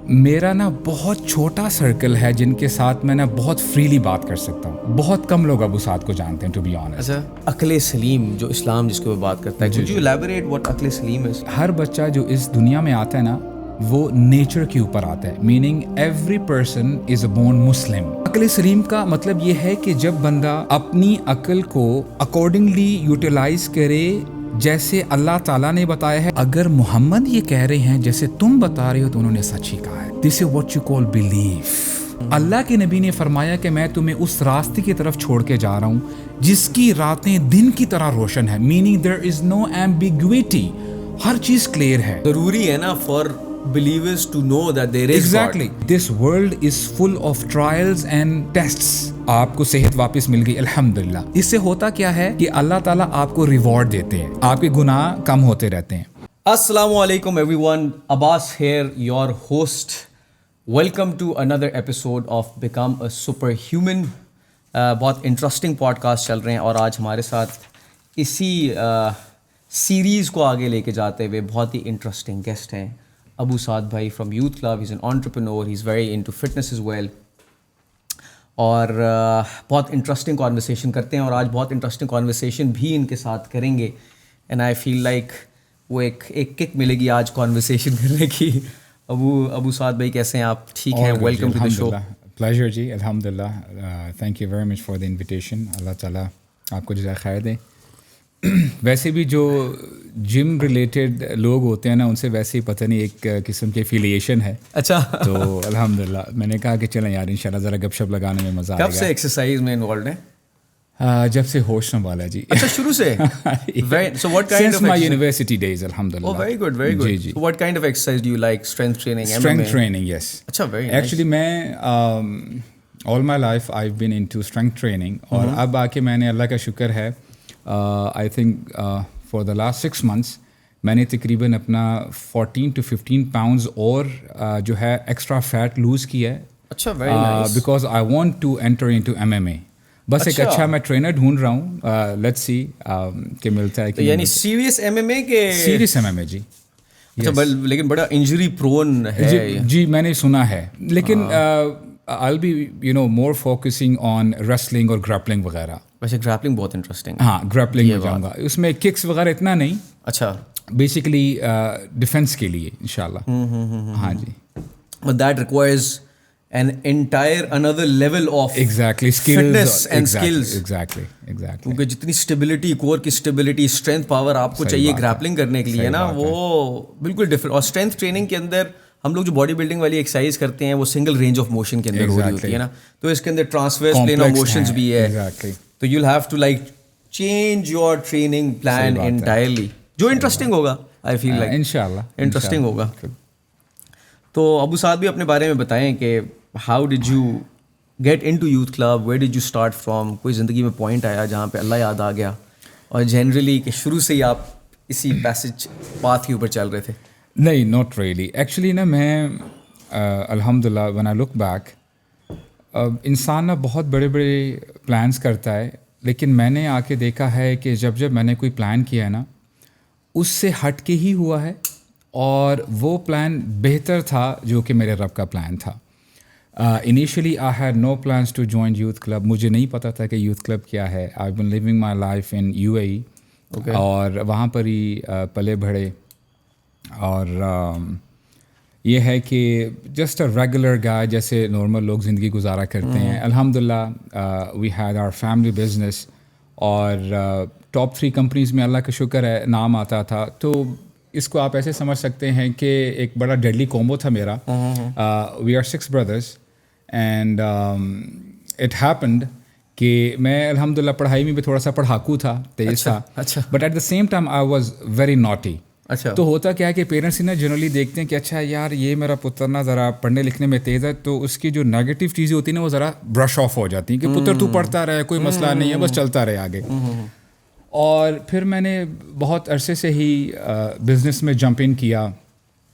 میرا نا بہت چھوٹا سرکل ہے جن کے ساتھ میں نا بہت فریلی بات کر سکتا ہوں. بہت کم لوگ ابو سعد کو جانتے ہیں ٹو بی آنیسٹ. اچھا, عقل سلیم جو اسلام جس کو بات کرتا ہے, could you elaborate what عقل سلیم is؟ ہر بچہ جو اس دنیا میں آتا ہے نا وہ نیچر کے اوپر آتا ہے, meaning every person is a born Muslim. عقل سلیم کا مطلب یہ ہے کہ جب بندہ اپنی عقل کو اکارڈنگلی یوٹیلائز کرے جیسے اللہ تعالیٰ نے بتایا ہے. اگر محمد یہ کہہ رہے ہیں جیسے تم بتا رہے ہو تو انہوں نے سچ ہی کہا ہے. This is what you call belief. اللہ کے نبی نے فرمایا کہ میں تمہیں اس راستے کی طرف چھوڑ کے جا رہا ہوں جس کی راتیں دن کی طرح روشن ہے, meaning there is know ambiguity. ہر چیز کلیئر ہے. ضروری ہے نا for believers to know that there is exactly God. This world is full of trials and tests. آپ کو صحت واپس مل گئی الحمدللہ. اس سے ہوتا کیا ہے کہ اللہ تعالیٰ آپ کو ریوارڈ دیتے ہیں, آپ کے گناہ کم ہوتے رہتے ہیں. السلام علیکم everyone, Abbas here, your host. Welcome to another episode of Become a Superhuman. بہت انٹرسٹنگ پوڈ کاسٹ چل رہے ہیں اور آج ہمارے ساتھ اسی سیریز کو آگے لے کے جاتے ہوئے بہت ہی انٹرسٹنگ گیسٹ ہیں ابو سعد بھائی from youth club. He is an entrepreneur, he is very into fitness as well, اور بہت انٹرسٹنگ کانورسیشن کرتے ہیں اور آج بہت انٹرسٹنگ کانورسیشن بھی ان کے ساتھ کریں گے. اینڈ آئی فیل لائک وہ ایک کک ملے گی آج کانورسیشن کرنے کی. ابو سعد بھائی کیسے ہیں آپ؟ ٹھیک ہیں؟ Welcome to the show. Pleasure جی, الحمدللہ. Thank you very much for the invitation. Allah تعالیٰ آپ کو جزائے خیر دیں. ویسے بھی جو جم ریلیٹڈ لوگ ہوتے ہیں نا ان سے ویسے ہی پتہ نہیں ایک قسم کی ایفیلیشن ہے. اچھا, تو الحمدللہ میں نے کہا کہ چلیں یار انشاءاللہ ذرا گپ شپ لگانے میں مزہ آئے گا. کب سے ایکسرسائز میں انوالوڈ ہیں؟ جب سے ہوش سنبھالا جی. اچھا, شروع سے. So what kind Since of my university days, alhamdulillah. Oh, very good, very good. G G. So what kind of exercise do you like? Strength training, MMA? Strength training, yes. اچھا, very nice. Actually میں all my life I've been into strength training. اور اب آ کے میں نے اللہ کا شکر ہے I think for the last 6 months میں نے تقریباً اپنا 14 to 15 pounds اور جو ہے ایکسٹرا فیٹ لوز کیا ہے. اچھا, very nice. Because I want to enter into MMA. بس ایک اچھا میں ٹرینر ڈھونڈ رہا ہوں. لیٹس سی کہ ملتا ہے کہ یعنی سیریس ایم ایم اے کے سیریس ایم ایم اے. جی اچھا, لیکن بڑا انجری پرون ہے. جی میں نے سنا ہے, لیکن I'll be more focusing on wrestling اور grappling وغیرہ. ویسے گریپلنگ بہت انٹرسٹنگ. ہاں, grappling میں جاؤں گا. اس میں ککس وغیرہ اتنا نہیں. اچھا, بیسیکلی ڈیفینس کے لیے انشاءاللہ. ہاں جی. But that requires an entire another level of exactly fitness and skills. exactly. کیونکہ جتنی اسٹیبلٹی, کور کی اسٹیبلٹی, اسٹرینتھ پاور آپ کو چاہیے گریپلنگ کرنے کے لیے نا, وہ بالکل ڈفرینٹ. اور اسٹرینتھ ٹریننگ کے اندر ہم لوگ جو باڈی بلڈنگ والی ایکسرسائز کرتے ہیں وہ سنگل رینج آف موشن کے اندر ہو رہی ہوتی ہے نا, تو اس کے اندر ٹرانسورس پلین آف موشنز بھی ہے. تو you will have to like change your training plan entirely, جو انٹرسٹنگ ہوگا. آئی فیل لائک انشاءاللہ انٹرسٹنگ ہوگا. تو ابو سعد بھی اپنے بارے میں بتائیں کہ how did you get into youth club, where did you start from. کوئی زندگی میں پوائنٹ آیا جہاں پہ اللہ یاد آ گیا, اور جنرلی کہ شروع سے ہی آپ اسی پیسج پاتھ کے اوپر چل رہے تھے؟ نہیں, ناٹ ریئلی. ایکچولی نا میں الحمدللہ وین آئی لک بیک, انسان نا بہت بڑے بڑے پلانس کرتا ہے, لیکن میں نے آ کے دیکھا ہے کہ جب میں نے کوئی پلان کیا ہے نا اس سے ہٹ کے ہی ہوا ہے, اور وہ پلان بہتر تھا جو کہ میرے رب کا پلان تھا. Initially I had no plans to join youth club. مجھے نہیں پتہ تھا کہ یوتھ کلب کیا ہے. I been living my life in UAE, اور وہاں پر ہی پلے بڑھے. اور یہ ہے کہ جسٹ اے ریگولر گائے جیسے نارمل لوگ زندگی گزارا کرتے ہیں. الحمدللہ we had our family business, اور ٹاپ 3 کمپنیز میں اللہ کا شکر ہے نام آتا تھا. تو اس کو آپ ایسے سمجھ سکتے ہیں کہ ایک بڑا ڈیڈلی کومبو تھا میرا. We are 6 brothers, and it happened کہ میں الحمدللہ پڑھائی میں بھی تھوڑا سا پڑھاکو تھا, تیز تھا, but at the same time I was very naughty. اچھا, تو ہوتا کیا ہے کہ پیرنٹس نا جنرلی دیکھتے ہیں کہ اچھا یار یہ میرا پتر نا ذرا پڑھنے لکھنے میں تیز ہے, تو اس کی جو نیگیٹو چیزیں ہوتی ہیں نا وہ ذرا برش آف ہو جاتی ہیں کہ پتر تو پڑھتا رہے, کوئی مسئلہ نہیں ہے, بس چلتا رہے آگے. اور پھر میں نے بہت عرصے سے ہی بزنس میں جمپ ان کیا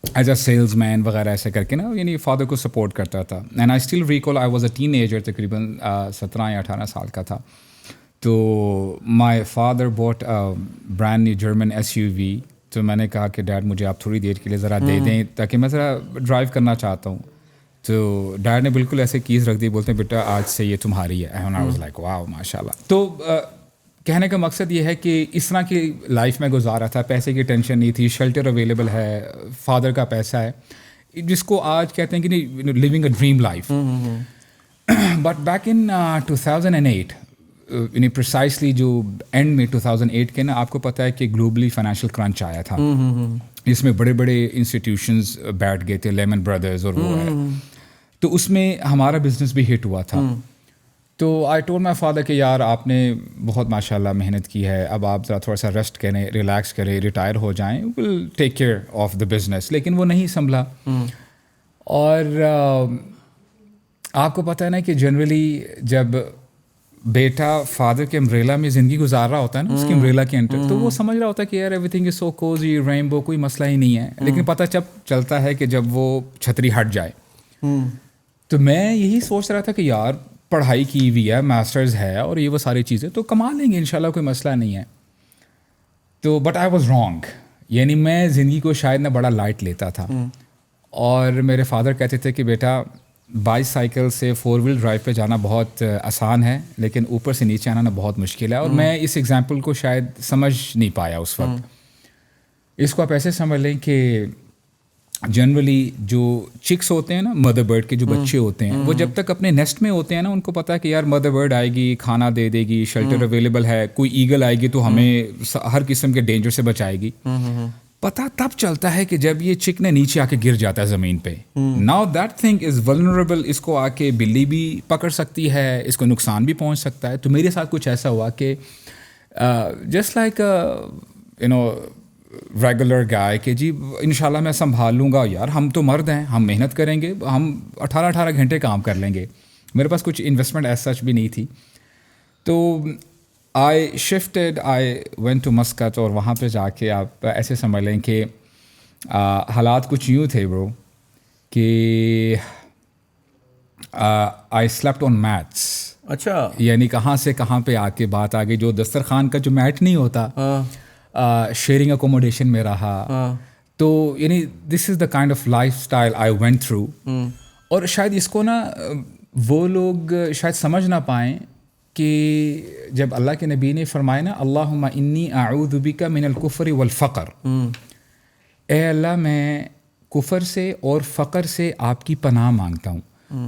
ایز اے سیلز مین وغیرہ ایسے کر کے نا, یعنی فادر کو سپورٹ کرتا تھا. And I still recall I was a teenager, تقریباً 17 یا 18 سال کا تھا. تو my father bought brand new German SUV تو میں نے کہا کہ ڈیڈ مجھے آپ تھوڑی دیر کے لیے ذرا دے دیں تاکہ میں ذرا ڈرائیو کرنا چاہتا ہوں. تو ڈیڈ نے بالکل ایسے کیز رکھ دی, بولتے ہیں بیٹا آج سے یہ تمہاری ہے. And I was like wow ماشاء اللہ. تو کہنے کا مقصد یہ ہے کہ اس طرح کی لائف میں گزارا تھا, پیسے کی ٹینشن نہیں تھی, شیلٹر اویلیبل ہے, فادر کا پیسہ ہے, جس کو آج کہتے ہیں کہ نہیں living a dream life. But back in 2008 یعنی پرسائسلی جو اینڈ میں 2008 کے نا, آپ کو پتہ ہے کہ گلوبلی فائنینشیل کرنچ آیا تھا, جس میں بڑے بڑے انسٹیٹیوشنز بیٹھ گئے تھے, لیمن بردرز اور وہ ہے. تو اس میں ہمارا بزنس بھی ہٹ ہوا تھا. تو آئی ٹولڈ مائی فادر کہ یار آپ نے بہت ماشاء اللہ محنت کی ہے, اب آپ ذرا تھوڑا سا ریسٹ کریں, ریلیکس کریں, ریٹائر ہو جائیں, will take care of the business. لیکن وہ نہیں سنبھلا. اور آپ کو پتہ ہے نا کہ جنرلی جب بیٹا فادر کے امبریلا میں زندگی گزار رہا ہوتا ہے نا, اس کی امبریلا کے انٹر, تو وہ سمجھ رہا ہوتا ہے کہ یار every thing is so cosy, Rainbow, کوئی مسئلہ ہی نہیں ہے. لیکن پتہ جب چلتا ہے کہ جب وہ چھتری ہٹ جائے. تو میں یہی سوچ رہا تھا کہ یار پڑھائی کی ہوئی ہے, ماسٹرز ہے اور یہ وہ ساری چیزیں تو کما لیں گے انشاءاللہ, کوئی مسئلہ نہیں ہے. تو بٹ آئی واز رانگ. یعنی میں زندگی کو شاید نہ بڑا لائٹ لیتا تھا. اور میرے فادر کہتے تھے کہ بیٹا بائک سائیکل سے 4 ویل ڈرائیو پہ جانا بہت آسان ہے, لیکن اوپر سے نیچے آنا بہت مشکل ہے. اور میں اس ایگزامپل کو شاید سمجھ نہیں پایا اس وقت. اس کو آپ ایسے سمجھ لیں کہ جنرلی جو چکس ہوتے ہیں نا, مدر برڈ کے جو بچے ہوتے ہیں, وہ جب تک اپنے نیسٹ میں ہوتے ہیں نا, ان کو پتہ ہے کہ یار مدر برڈ آئے گی, کھانا دے دے گی, شیلٹر اویلیبل ہے, کوئی ایگل آئے گی تو ہمیں ہر قسم کے ڈینجر سے بچائے گی. پتہ تب چلتا ہے کہ جب یہ چک نے نیچے آ کے گر جاتا ہے زمین پہ. Now that thing is vulnerable, اس کو آ کے بلی بھی پکڑ سکتی ہے, اس کو نقصان بھی پہنچ سکتا ہے. تو میرے ساتھ کچھ ایسا ہوا کہ just like you know regular guy کہ جی انشاءاللہ میں سنبھال لوں گا, یار ہم تو مرد ہیں, ہم محنت کریں گے, ہم 18 گھنٹے کام کر لیں گے. میرے پاس کچھ انویسٹمنٹ ایز سچ بھی نہیں تھی. تو I shifted, I went to Muscat, اور وہاں پہ جا کے آپ ایسے سمجھ لیں کہ حالات کچھ یوں تھے برو کہ آئی سلیپٹ آن میٹس. اچھا, یعنی کہاں سے کہاں پہ آ کے بات آ گئی, جو دسترخوان کا جو میٹ نہیں ہوتا, شیئرنگ اکوموڈیشن میں رہا. تو یعنی this is the kind of lifestyle I went through. اور شاید اس کو نا وہ لوگ شاید سمجھ نہ پائیں کہ جب اللہ کے نبی نے فرمایا نا اللہم انی اعوذ بک من الکفر والفقر, اے اللہ میں کفر سے اور فقر سے آپ کی پناہ مانگتا ہوں.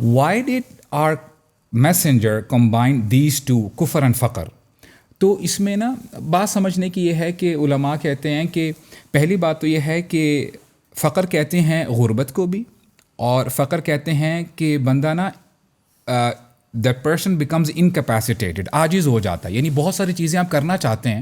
Why did our messenger combine these two, کفر اینڈ فقر؟ تو اس میں نا بات سمجھنے کی یہ ہے کہ علماء کہتے ہیں کہ پہلی بات تو یہ ہے کہ فقر کہتے ہیں غربت کو بھی, اور فقر کہتے ہیں کہ بندہ نا the person becomes incapacitated, عاجز ہو جاتا ہے. یعنی بہت ساری چیزیں آپ کرنا چاہتے ہیں,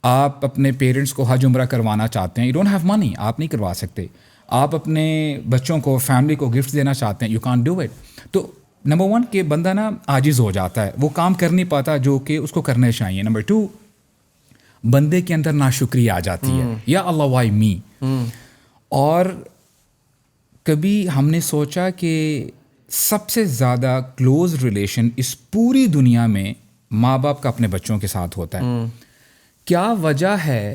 آپ اپنے پیرنٹس کو حج عمرہ کروانا چاہتے ہیں, you don't have money, آپ نہیں کروا سکتے. آپ اپنے بچوں کو, فیملی کو گفٹ دینا چاہتے ہیں, you can't do it. تو نمبر 1 کہ بندہ نا عاجز ہو جاتا ہے, وہ کام کر نہیں پاتا جو کہ اس کو کرنے چاہیے. نمبر 2 بندے کے اندر ناشکری آ جاتی ہے, یا اللہ وائی می. اور کبھی ہم نے سوچا کہ سب سے زیادہ کلوز ریلیشن اس پوری دنیا میں ماں باپ کا اپنے بچوں کے ساتھ ہوتا ہے. کیا وجہ ہے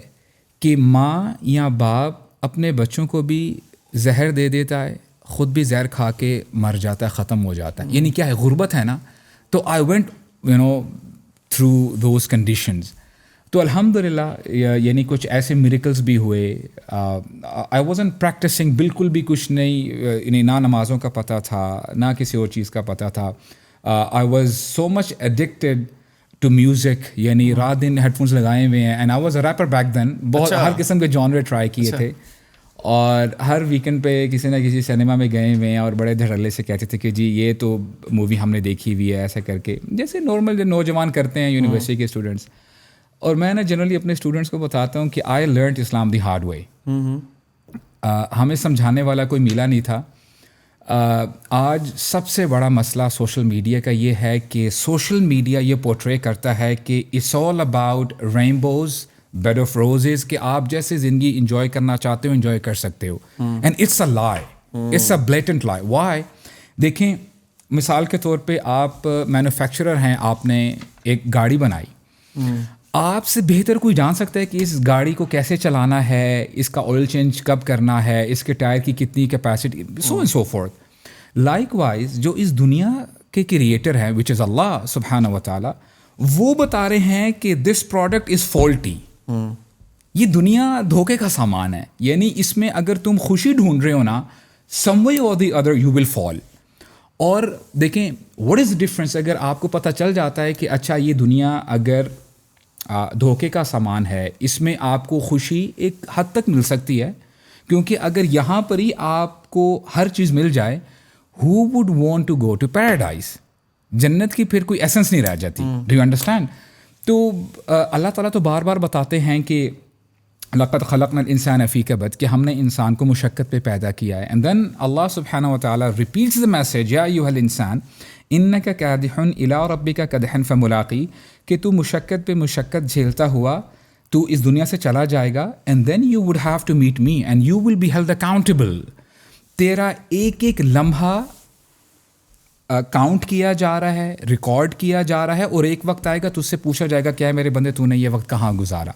کہ ماں یا باپ اپنے بچوں کو بھی زہر دے دیتا ہے, خود بھی زہر کھا کے مر جاتا ہے, ختم ہو جاتا ہے؟ یعنی کیا ہے, غربت ہے نا. تو آئی وینٹ تھرو دوز کنڈیشنز. تو الحمدللہ یعنی کچھ ایسے میریکلز بھی ہوئے. آئی وازنٹ پریکٹسنگ, بالکل بھی کچھ نہیں, یعنی نہ نمازوں کا پتہ تھا, نہ کسی اور چیز کا پتہ تھا. I was so much addicted to music, یعنی رات دن ہیڈ فونس لگائے ہوئے ہیں. And I was a rapper back then, بہت ہر قسم کے جانرے ٹرائی کیے تھے. اور ہر ویکینڈ پہ کسی نہ کسی سنیما میں گئے ہوئے ہیں, اور بڑے دھڑلے سے کہتے تھے کہ جی یہ تو مووی ہم نے دیکھی ہوئی ہے, ایسا کر کے, جیسے نارمل جو نوجوان کرتے ہیں یونیورسٹی کے اسٹوڈنٹس. اور میں نا جنرلی اپنے اسٹوڈنٹس کو بتاتا ہوں کہ I learned Islam the hard way. ہمیں سمجھانے والا کوئی ملا نہیں تھا. آج سب سے بڑا مسئلہ سوشل میڈیا کا یہ ہے کہ سوشل میڈیا یہ پورٹرے کرتا ہے کہ it's all about rainbows, bed of roses, کہ آپ جیسے زندگی انجوائے کرنا چاہتے ہو انجوائے کر سکتے ہو. اینڈ اٹس اے لائی, اٹس اے بلیٹنٹ لائی. وائی؟ دیکھیں مثال کے طور پہ آپ مینوفیکچرر ہیں, آپ نے ایک گاڑی بنائی, آپ سے بہتر کوئی جان سکتا ہے کہ اس گاڑی کو کیسے چلانا ہے, اس کا آئل چینج کب کرنا ہے, اس کے ٹائر کی کتنی capacity, so and so forth. Like wise جو اس دنیا کے کریٹر ہیں وچ از اللہ سبحانہ و تعالیٰ, وہ بتا رہے ہیں کہ دس پروڈکٹ از فالٹی. یہ دنیا دھوکے کا سامان ہے, یعنی اس میں اگر تم خوشی ڈھونڈ رہے ہو نا, سم وے اور دی ادر یو ول فال. اور دیکھیں واٹ از ڈفرینس, اگر آپ کو پتہ چل جاتا ہے کہ اچھا یہ دنیا اگر دھوکے کا سامان ہے, اس میں آپ کو خوشی ایک حد تک مل سکتی ہے, کیونکہ اگر یہاں پر ہی آپ کو ہر چیز مل جائے, who would want to go to paradise, جنت کی پھر کوئی ایسنس نہیں رہ جاتی. Do you understand? تو اللہ تعالیٰ تو بار بار بتاتے ہیں کہ لقد خلقنا الانسان فی کبد, کہ ہم نے انسان کو مشقت پہ پیدا کیا ہے. اینڈ دین اللہ سبحانہ و تعالیٰ ریپیٹس دا میسج, یا ایھا الانسان انک کادح الی ربک کدحا فملاقی, کہ تو مشقت پہ مشقت جھیلتا ہوا تو اس دنیا سے چلا جائے گا. And then you would have to meet me and you will be held accountable. تیرا ایک ایک لمحہ کاؤنٹ کیا جا رہا ہے, ریکارڈ کیا جا رہا ہے, اور ایک وقت آئے گا تجھ سے پوچھا جائے گا کیا ہے میرے بندے تو نے یہ وقت کہاں گزارا.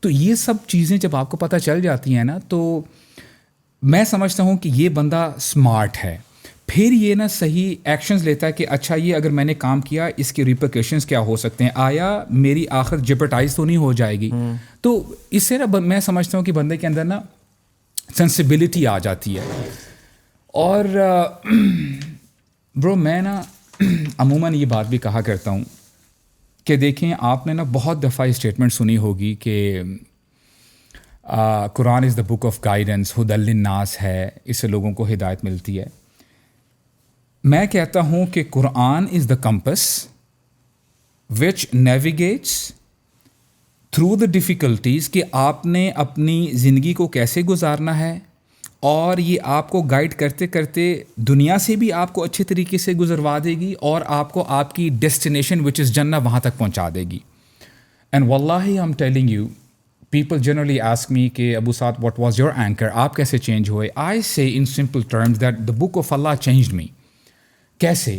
تو یہ سب چیزیں جب آپ کو پتہ چل جاتی ہیں نا, تو میں سمجھتا ہوں کہ یہ بندہ اسمارٹ ہے. پھر یہ نا صحیح ایکشنز لیتا ہے کہ اچھا یہ اگر میں نے کام کیا اس کے ریپرکیشنز کیا ہو سکتے ہیں, آیا میری آخرت جپٹائز تو نہیں ہو جائے گی. تو اس سے نا میں سمجھتا ہوں کہ بندے کے اندر نا سینسیبلٹی آ جاتی ہے. اور برو میں نا عموماً یہ بات بھی کہا کرتا ہوں کہ دیکھیں آپ نے نا بہت دفعہ یہ اسٹیٹمنٹ سنی ہوگی کہ Quran is the book of guidance, ہدی للناس ہے, اس سے لوگوں کو ہدایت ملتی ہے. میں کہتا ہوں کہ Quran is the compass which navigates through the difficulties, کہ آپ نے اپنی زندگی کو کیسے گزارنا ہے, اور یہ آپ کو گائیڈ کرتے کرتے دنیا سے بھی آپ کو اچھے طریقے سے گزروا دے گی, اور آپ کو آپ کی ڈیسٹینیشن وچ از جنہ وہاں تک پہنچا دے گی. اینڈ واللہ I am telling you, people generally ask me کہ Abu Saad what was your anchor, آپ کیسے چینج ہوئے. I say in simple terms that the book of Allah changed me. کیسے؟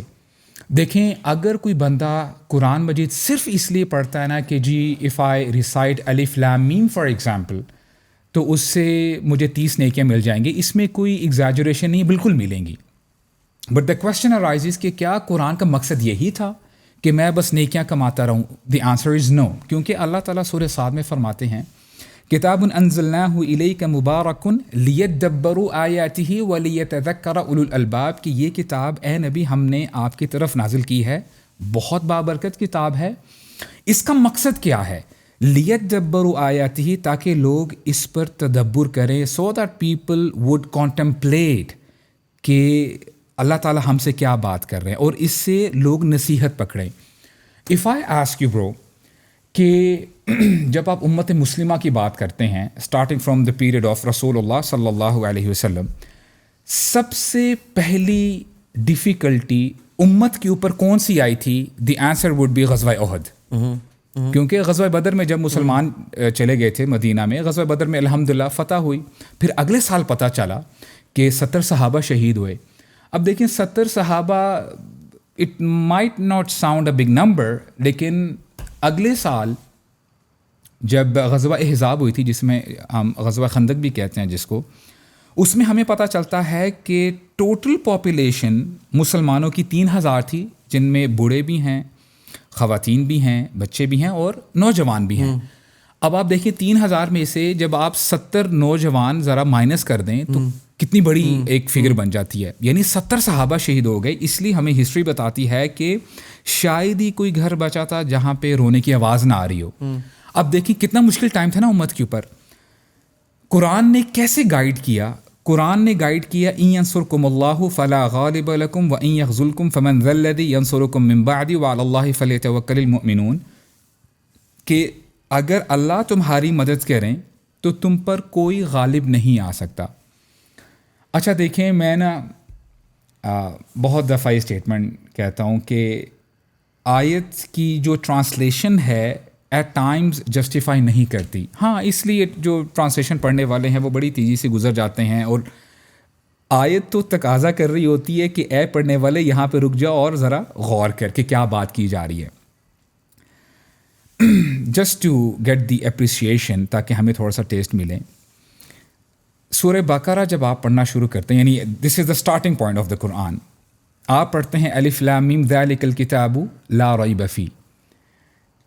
دیکھیں اگر کوئی بندہ قرآن مجید صرف اس لیے پڑھتا ہے نا کہ جی اف آئی ریسائٹ الف لام میم فار ایگزامپل, تو اس سے مجھے 30 نیکیاں مل جائیں گی, اس میں کوئی ایگزیجریشن نہیں, بالکل ملیں گی. بٹ دا کوشچن ارائزز کہ کیا قرآن کا مقصد یہی تھا کہ میں بس نیکیاں کماتا رہوں؟ دی آنسر از نو, کیونکہ اللہ تعالیٰ سورہ صاد میں فرماتے ہیں کتاب انزلناہ الیک مبارک لیدبروا آیاتہ ولیتذکر اولو الالباب, کہ یہ کتاب اے نبی ہم نے آپ کی طرف نازل کی ہے, بہت بابرکت کتاب ہے. اس کا مقصد کیا ہے؟ لیدبروا آیاتہ, تاکہ لوگ اس پر تدبر کریں, so that people would contemplate کہ اللہ تعالیٰ ہم سے کیا بات کر رہے ہیں, اور اس سے لوگ نصیحت پکڑیں. If I ask you bro کہ جب آپ امت مسلمہ کی بات کرتے ہیں starting from the period of رسول اللہ صلی اللہ علیہ وسلم, سب سے پہلی ڈیفیکلٹی امت کے اوپر کون سی آئی تھی؟ دی آنسر وڈ بی غزوہ احد. کیونکہ غزوہ بدر میں جب مسلمان چلے گئے تھے مدینہ میں, غزوہ بدر میں الحمدللہ فتح ہوئی. پھر اگلے سال پتہ چلا کہ 70 صحابہ شہید ہوئے. اب دیکھیں 70 صحابہ, it might not sound a big number, لیکن اگلے سال جب غزوہ احزاب ہوئی تھی, جس میں ہم غزوہ خندق بھی کہتے ہیں جس کو, اس میں ہمیں پتہ چلتا ہے کہ ٹوٹل پاپولیشن مسلمانوں کی 3000 تھی, جن میں بوڑھے بھی ہیں, خواتین بھی ہیں, بچے بھی ہیں, اور نوجوان بھی ہیں. اب آپ دیکھیں 3000 میں سے جب آپ 70 نوجوان ذرا مائنس کر دیں تو کتنی بڑی ایک فگر بن جاتی ہے. یعنی 70 صحابہ شہید ہو گئے. اس لیے ہمیں ہسٹری بتاتی ہے کہ شاید ہی کوئی گھر بچا تھا جہاں پہ رونے کی آواز نہ آ رہی ہو. اب دیکھیں کتنا مشکل ٹائم تھا نا امت کے اوپر. قرآن نے کیسے گائیڈ کیا؟ قرآن نے گائیڈ کیا ان ینصرکم اللہ فلا غالب لکم وان یخذلکم فمن ذا الذی ینصرکم من بعد وعلی اللہ فلیتوکل المؤمنون, کہ اگر اللہ تمہاری مدد کریں تو تم پر کوئی غالب نہیں آ سکتا. اچھا دیکھیں میں نا بہت دفعہ یہ اسٹیٹمنٹ کہتا ہوں کہ آیت کی جو ٹرانسلیشن ہے ایٹ ٹائمز جسٹیفائی نہیں کرتی. ہاں اس لیے جو ٹرانسلیشن پڑھنے والے ہیں وہ بڑی تیزی سے گزر جاتے ہیں, اور آیت تو تقاضا کر رہی ہوتی ہے کہ اے پڑھنے والے یہاں پہ رک جاؤ اور ذرا غور کر کے کیا بات کی جا رہی ہے. Just to get the appreciation تاکہ ہمیں تھوڑا سا ٹیسٹ ملے. سورہ بقرہ جب آپ پڑھنا شروع کرتے ہیں، یعنی this is the starting point of the Quran. آپ پڑھتے ہیں الف لام میم ذالک الکتاب لا ریب فیہ.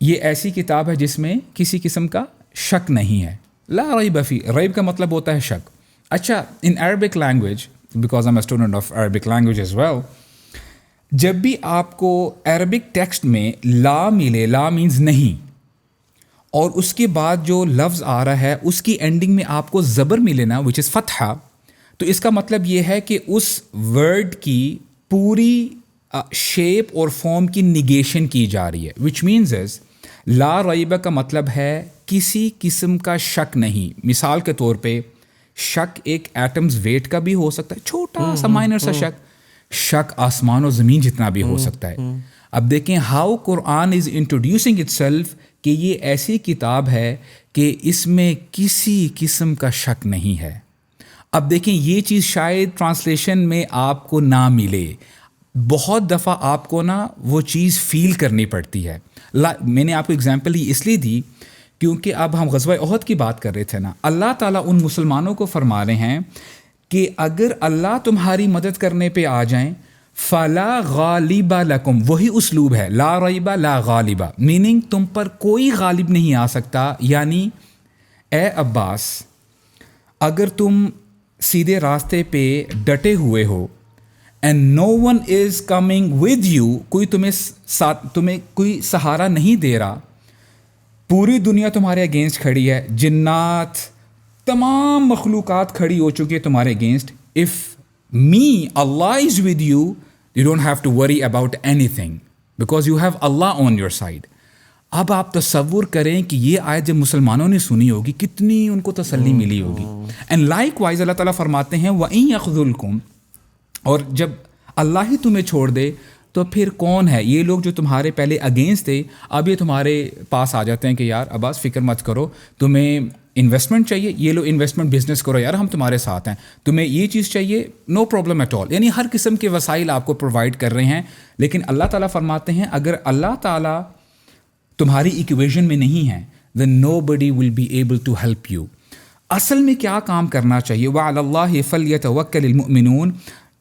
یہ ایسی کتاب ہے جس میں کسی قسم کا شک نہیں ہے. لا ریب فیہ، ریب کا مطلب ہوتا ہے شک. اچھا، in Arabic language, because I am a student of Arabic language as well, جب بھی آپ کو عربک ٹیکسٹ میں لا ملے، لا مینز نہیں، اور اس کے بعد جو لفظ آ رہا ہے اس کی اینڈنگ میں آپ کو زبر ملے نا، وچ از فتحہ، تو اس کا مطلب یہ ہے کہ اس ورڈ کی پوری شیپ اور فارم کی نگیشن کی جا رہی ہے. وچ مینز از لا ریبہ کا مطلب ہے کسی قسم کا شک نہیں. مثال کے طور پہ شک ایک ایٹمز ویٹ کا بھی ہو سکتا ہے، چھوٹا سا مائنر سا شک. شک آسمان و زمین جتنا بھی ہو سکتا ہے. اب دیکھیں how Quran is introducing it self کہ یہ ایسی کتاب ہے کہ اس میں کسی قسم کا شک نہیں ہے. اب دیکھیں یہ چیز شاید ٹرانسلیشن میں آپ کو نہ ملے، بہت دفعہ آپ کو نا وہ چیز فیل کرنی پڑتی ہے. میں نے آپ کو اگزامپل ہی اس لیے دی کیونکہ اب ہم غزوہ احد کی بات کر رہے تھے نا. اللہ تعالیٰ ان مسلمانوں کو فرما رہے ہیں کہ اگر اللہ تمہاری مدد کرنے پہ آ جائیں فلا غالب لکم، وہی اسلوب ہے لا ریبہ لا غالبہ، میننگ تم پر کوئی غالب نہیں آ سکتا. یعنی اے عباس، اگر تم سیدھے راستے پہ ڈٹے ہوئے ہو and no one is coming with you, کوئی تمہیں کوئی سہارا نہیں دے رہا، پوری دنیا تمہارے اگینسٹ کھڑی ہے، جنات تمام مخلوقات کھڑی ہو چکی ہے تمہارے اگینسٹ. اف می اللہ is with you, you don't have to worry about anything because you have اللہ آن یور سائڈ. اب آپ تصور کریں کہ یہ آیت جب مسلمانوں نے سنی ہوگی کتنی ان کو تسلی ملی ہوگی. اینڈ لائک وائز اللہ تعالیٰ فرماتے ہیں وَإِن يَخْذُلْكُمْ، اور جب اللہ ہی تمہیں چھوڑ دے تو پھر کون ہے؟ یہ لوگ جو تمہارے پہلے اگینسٹ تھے اب یہ تمہارے پاس آ جاتے ہیں کہ یار عباس فکر مت کرو، تمہیں انویسٹمنٹ چاہیے، یہ لو انویسٹمنٹ بزنس کرو یار، ہم تمہارے ساتھ ہیں. تمہیں یہ چیز چاہیے، نو پرابلم ایٹ آل. یعنی ہر قسم کے وسائل آپ کو پرووائڈ کر رہے ہیں. لیکن اللہ تعالیٰ فرماتے ہیں اگر اللہ تعالیٰ تمہاری ایکویژن میں نہیں ہے then nobody will be able to help you. اصل میں کیا کام کرنا چاہیے؟ وَعَلَى اللَّهِ فَلْيَتَوَكَّلِ الْمُؤْمِنُونَ،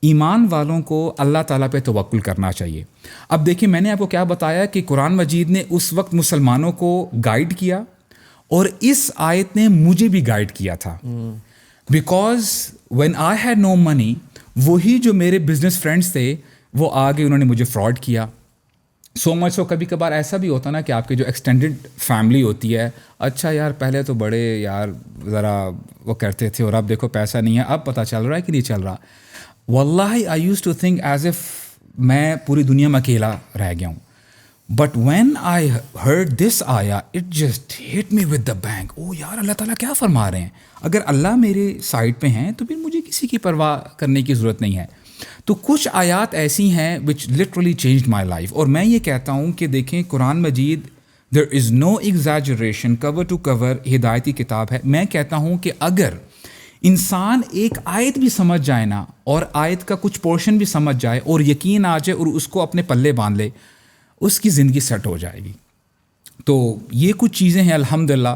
ایمان والوں کو اللہ تعالیٰ پہ توکل کرنا چاہیے. اب دیکھیں میں نے آپ کو کیا بتایا کہ قرآن مجید نے اس وقت مسلمانوں کو گائیڈ کیا اور اس آیت نے مجھے بھی گائیڈ کیا تھا. Because when I had no money، وہی جو میرے بزنس فرینڈس تھے وہ آگے انہوں نے مجھے فراڈ کیا. سو مچ سو کبھی کبھار ایسا بھی ہوتا نا کہ آپ کے جو ایکسٹینڈڈ فیملی ہوتی ہے، اچھا یار پہلے تو بڑے یار ذرا وہ کرتے تھے اور اب دیکھو پیسہ نہیں ہے، اب پتہ چل رہا ہے کہ نہیں چل رہا. واللہ I use to think as if میں پوری دنیا میں اکیلا رہ گیا ہوں. But when I heard this آیا it just hit me with the bang. او یار اللہ تعالیٰ کیا فرما رہے ہیں، اگر اللہ میرے سائڈ پہ ہیں تو پھر مجھے کسی کی پرواہ کرنے کی ضرورت نہیں ہے. تو کچھ آیات ایسی ہیں وچ لٹرلی چینجڈ مائی لائف. اور میں یہ کہتا ہوں کہ دیکھیں قرآن مجید دیر is know exaggeration, cover to cover ہدایتی کتاب ہے. میں کہتا ہوں کہ اگر انسان ایک آیت بھی سمجھ جائے نا اور آیت کا کچھ پورشن بھی سمجھ جائے اور یقین آ جائے اور اس کو اپنے پلے باندھ لے، اس کی زندگی سیٹ ہو جائے گی. تو یہ کچھ چیزیں ہیں الحمدللہ.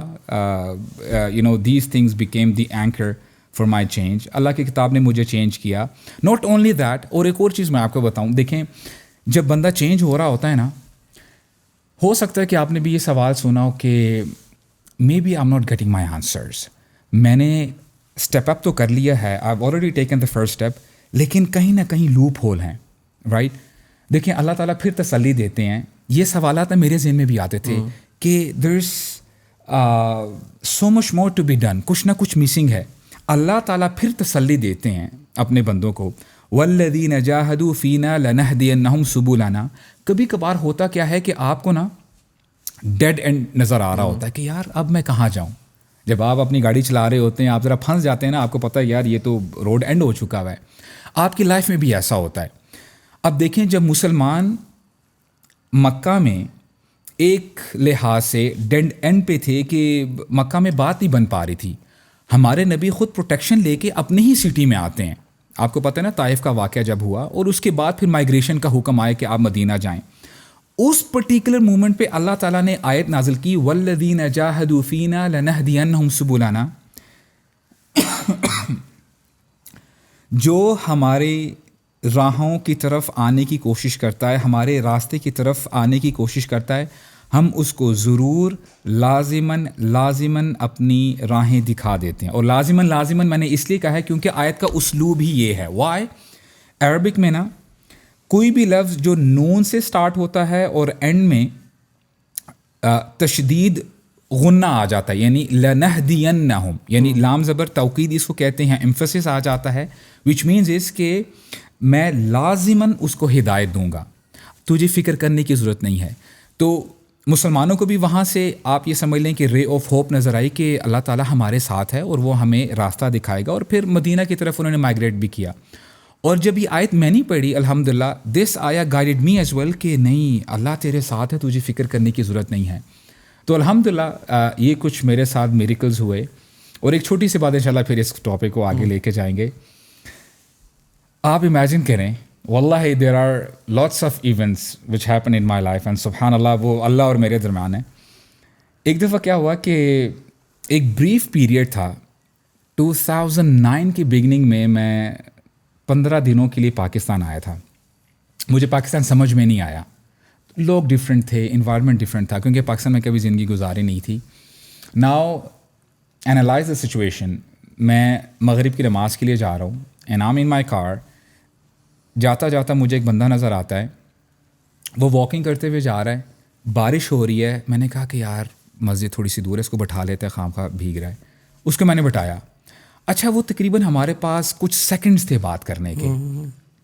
These things became the anchor for my change. Allah کی کتاب نے مجھے چینج کیا. ناٹ اونلی دیٹ، اور ایک اور چیز میں آپ کو بتاؤں. دیکھیں جب بندہ چینج ہو رہا ہوتا ہے نا، ہو سکتا ہے کہ آپ نے بھی یہ سوال سنا ہو کہ maybe I am not getting my answers. میں نے اسٹیپ اپ تو کر لیا ہے، I have already taken the first step, لیکن کہیں نہ کہیں لوپ ہول ہیں، رائٹ. دیکھیں اللہ تعالیٰ پھر تسلی دیتے ہیں. یہ سوالات میرے ذہن میں بھی آتے تھے کہ دیر از سو مچ مور ٹو بی ڈن، کچھ نہ کچھ مسنگ ہے. اللہ تعالیٰ پھر تسلی دیتے ہیں اپنے بندوں کو، وَالَّذِينَ جَاهَدُوا فِينَا لَنَهْدِيَنَّهُمْ سُبُلَنَا. کبھی کبھار ہوتا کیا ہے کہ آپ کو نا ڈیڈ اینڈ نظر آ رہا ہوتا ہے کہ یار اب میں کہاں جاؤں. جب آپ اپنی گاڑی چلا رہے ہوتے ہیں، آپ ذرا پھنس جاتے ہیں نا، آپ کو پتہ ہے یار یہ تو روڈ اینڈ ہو چکا ہوا ہے. آپ کی لائف میں بھی ایسا ہوتا ہے. اب دیکھیں جب مسلمان مکہ میں ایک لحاظ سے ڈیڈ اینڈ پہ تھے کہ مکہ میں بات نہیں بن پا رہی تھی، ہمارے نبی خود پروٹیکشن لے کے اپنی ہی سٹی میں آتے ہیں. آپ کو پتہ ہے نا طائف کا واقعہ جب ہوا اور اس کے بعد پھر مائیگریشن کا حکم آیا کہ آپ مدینہ جائیں. اس پرٹیکولر مومنٹ پہ اللہ تعالیٰ نے آیت نازل کی والذین جاہدوا فینا لنہدینہم سبلنا، جو ہمارے راہوں کی طرف آنے کی کوشش کرتا ہے، ہمارے راستے کی طرف آنے کی کوشش کرتا ہے، ہم اس کو ضرور لازماً اپنی راہیں دکھا دیتے ہیں. اور لازماً میں نے اس لیے کہا ہے کیونکہ آیت کا اسلوب ہی یہ ہے. وائی؟ عربک میں نا کوئی بھی لفظ جو نون سے سٹارٹ ہوتا ہے اور اینڈ میں تشدید غنہ آ جاتا ہے، یعنی لنہدینہم، یعنی لام زبر توکید اس کو کہتے ہیں، ایمفسس آ جاتا ہے، وچ مینز اس کہ میں لازماً اس کو ہدایت دوں گا، تجھے فکر کرنے کی ضرورت نہیں ہے. تو مسلمانوں کو بھی وہاں سے آپ یہ سمجھ لیں کہ رے آف ہوپ نظر آئی کہ اللہ تعالیٰ ہمارے ساتھ ہے اور وہ ہمیں راستہ دکھائے گا. اور پھر مدینہ کی طرف انہوں نے مائگریٹ بھی کیا. اور جب یہ آیت میں نہیں پڑھی الحمدللہ، دس آیا گائیڈڈ می ایز ویل کہ نہیں، اللہ تیرے ساتھ ہے، تجھے فکر کرنے کی ضرورت نہیں ہے. تو الحمدللہ یہ کچھ میرے ساتھ میریکلز ہوئے. اور ایک چھوٹی سی بات انشاءاللہ پھر اس ٹاپک کو آگے لے کے جائیں گے. آپ امیجن کریں، واللہ there are lots of events which happen in my life and سبحان اللہ وہ اللہ اور میرے درمیان ہے. ایک دفعہ کیا ہوا کہ ایک بریف پیریڈ تھا 2009 کی بگننگ میں 15 دنوں کے لیے پاکستان آیا تھا. مجھے پاکستان سمجھ میں نہیں آیا، لوگ ڈفرینٹ تھے، انوائرمنٹ ڈفرینٹ تھا، کیونکہ پاکستان میں کبھی زندگی گزاری نہیں تھی. Now analyse the situation. میں مغرب کی نماز کے لیے جا رہا ہوں اینڈ آئی ایم ان مائی کار. جاتا جاتا مجھے ایک بندہ نظر آتا ہے، وہ واکنگ کرتے ہوئے جا رہا ہے، بارش ہو رہی ہے. میں نے کہا کہ یار مسجد تھوڑی سی دور ہے، اس کو بٹھا لیتے ہیں، خام خواہ بھیگ رہا ہے. اس کو میں نے بٹھایا. اچھا وہ تقریباً ہمارے پاس کچھ سیکنڈز تھے بات کرنے کے.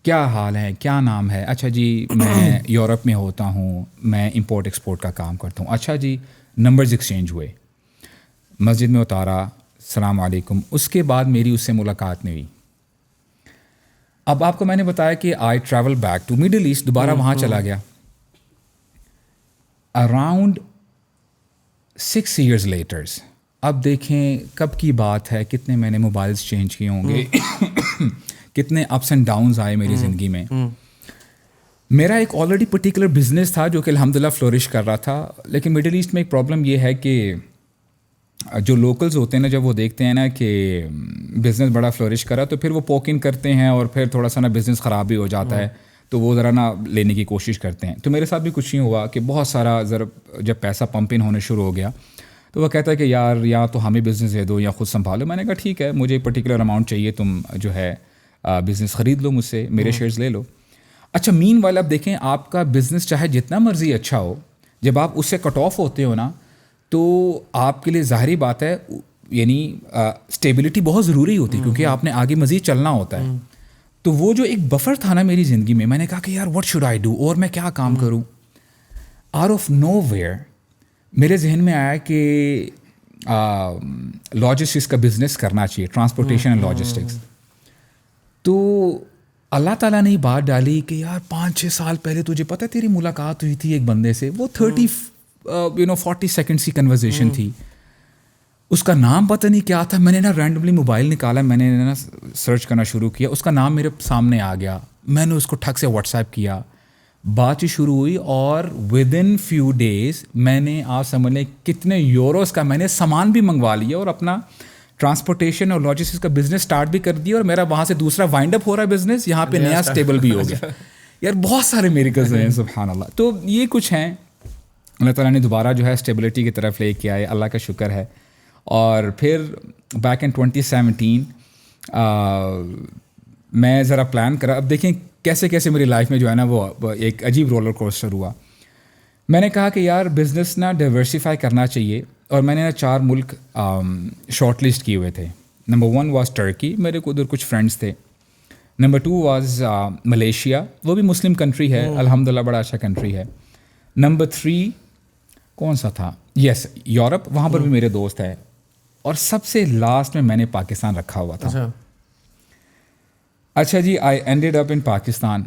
کیا حال ہے، کیا نام ہے؟ اچھا جی میں یورپ میں ہوتا ہوں، میں امپورٹ ایکسپورٹ کا کام کرتا ہوں. اچھا جی، نمبرز ایکسچینج ہوئے، مسجد میں اتارا، السلام علیکم. اس کے بعد میری اس سے ملاقات نہیں ہوئی. اب آپ کو میں نے بتایا کہ I travel back to Middle East, دوبارہ وہاں چلا گیا. اراؤنڈ 6 years لیٹرز، اب دیکھیں کب کی بات ہے، کتنے میں نے موبائلز چینج کیے ہوں گے، کتنے اپس اینڈ ڈاؤنز آئے میری زندگی میں. میرا ایک آلریڈی پرٹیکولر بزنس تھا جو کہ الحمدللہ فلورش کر رہا تھا. لیکن مڈل ایسٹ میں ایک پرابلم یہ ہے کہ جو لوکلز ہوتے ہیں نا، جب وہ دیکھتے ہیں نا کہ بزنس بڑا فلورش کر رہا تو پھر وہ پوک ان کرتے ہیں اور پھر تھوڑا سا نا بزنس خراب بھی ہو جاتا ہے، تو وہ ذرا نا لینے کی کوشش کرتے ہیں. تو میرے ساتھ بھی کچھ نہیں ہوا کہ بہت سارا جب پیسہ پمپ ان ہونے شروع ہو گیا تو وہ کہتا ہے کہ یار یا تو ہمیں بزنس دے دو یا خود سنبھالو. میں نے کہا ٹھیک ہے، مجھے پرٹیکولر اماؤنٹ چاہیے، تم جو ہے بزنس خرید لو مجھ سے، میرے شیئرز لے لو. اچھا مین وائل اب دیکھیں، آپ کا بزنس چاہے جتنا مرضی اچھا ہو، جب آپ اس سے کٹ آف ہوتے ہو نا تو آپ کے لیے ظاہری بات ہے یعنی اسٹیبلٹی بہت ضروری ہوتی ہے، کیونکہ آپ نے آگے مزید چلنا ہوتا ہے. تو وہ جو ایک بفر تھا نا میری زندگی میں نے کہا کہ یار واٹ شوڈ آئی ڈو، اور میں کیا کام کروں. آؤٹ آف نو ویئر میرے ذہن میں آیا کہ لاجسٹکس کا بزنس کرنا چاہیے، ٹرانسپورٹیشن اینڈ لاجسٹکس. تو اللہ تعالیٰ نے بات ڈالی کہ یار 5-6 سال پہلے تجھے پتہ تیری ملاقات ہوئی تھی ایک بندے سے، وہ 40 سیکنڈس کی کنورزیشن تھی، اس کا نام پتہ نہیں کیا تھا. میں نے نا رینڈملی موبائل نکالا، میں نے نا سرچ کرنا شروع کیا، اس کا نام میرے سامنے آ گیا. میں نے اس کو ٹھک سے واٹس ایپ کیا، بات چیت شروع ہوئی، اور ود ان فیو ڈیز میں نے آپ سمجھ لیں کتنے یوروز کا میں نے سامان بھی منگوا لیا اور اپنا ٹرانسپورٹیشن اور لاجسٹکس کا بزنس اسٹارٹ بھی کر دیا. اور میرا وہاں سے دوسرا وائنڈ اپ ہو رہا ہے بزنس، یہاں پہ نیا اسٹیبل بھی ہو گیا. یار بہت سارے میریکلز ہیں سبحان اللہ. تو یہ کچھ ہیں، اللہ تعالیٰ نے دوبارہ جو ہے اسٹیبلٹی کی طرف لے کے آئے، اللہ کا شکر ہے. اور پھر بیک ان 2017 میں ذرا پلان کرا. اب دیکھیں کیسے کیسے میری لائف میں جو ہے نا وہ ایک عجیب رولر کوسٹر ہوا. میں نے کہا کہ یار بزنس نا ڈائیورسیفائی کرنا چاہیے، اور میں نے نا 4 ملک شارٹ لسٹ کیے ہوئے تھے. نمبر 1 واز ٹرکی، میرے کو ادھر کچھ فرینڈس تھے. نمبر 2 واز ملیشیا، وہ بھی مسلم کنٹری ہے الحمدللہ، بڑا اچھا کنٹری ہے. نمبر 3 کون سا تھا، یس یورپ، وہاں پر بھی میرے دوست ہیں. اور سب سے لاسٹ میں نے پاکستان رکھا ہوا تھا. اچھا جی، آئی اینڈیڈ اپ ان پاکستان.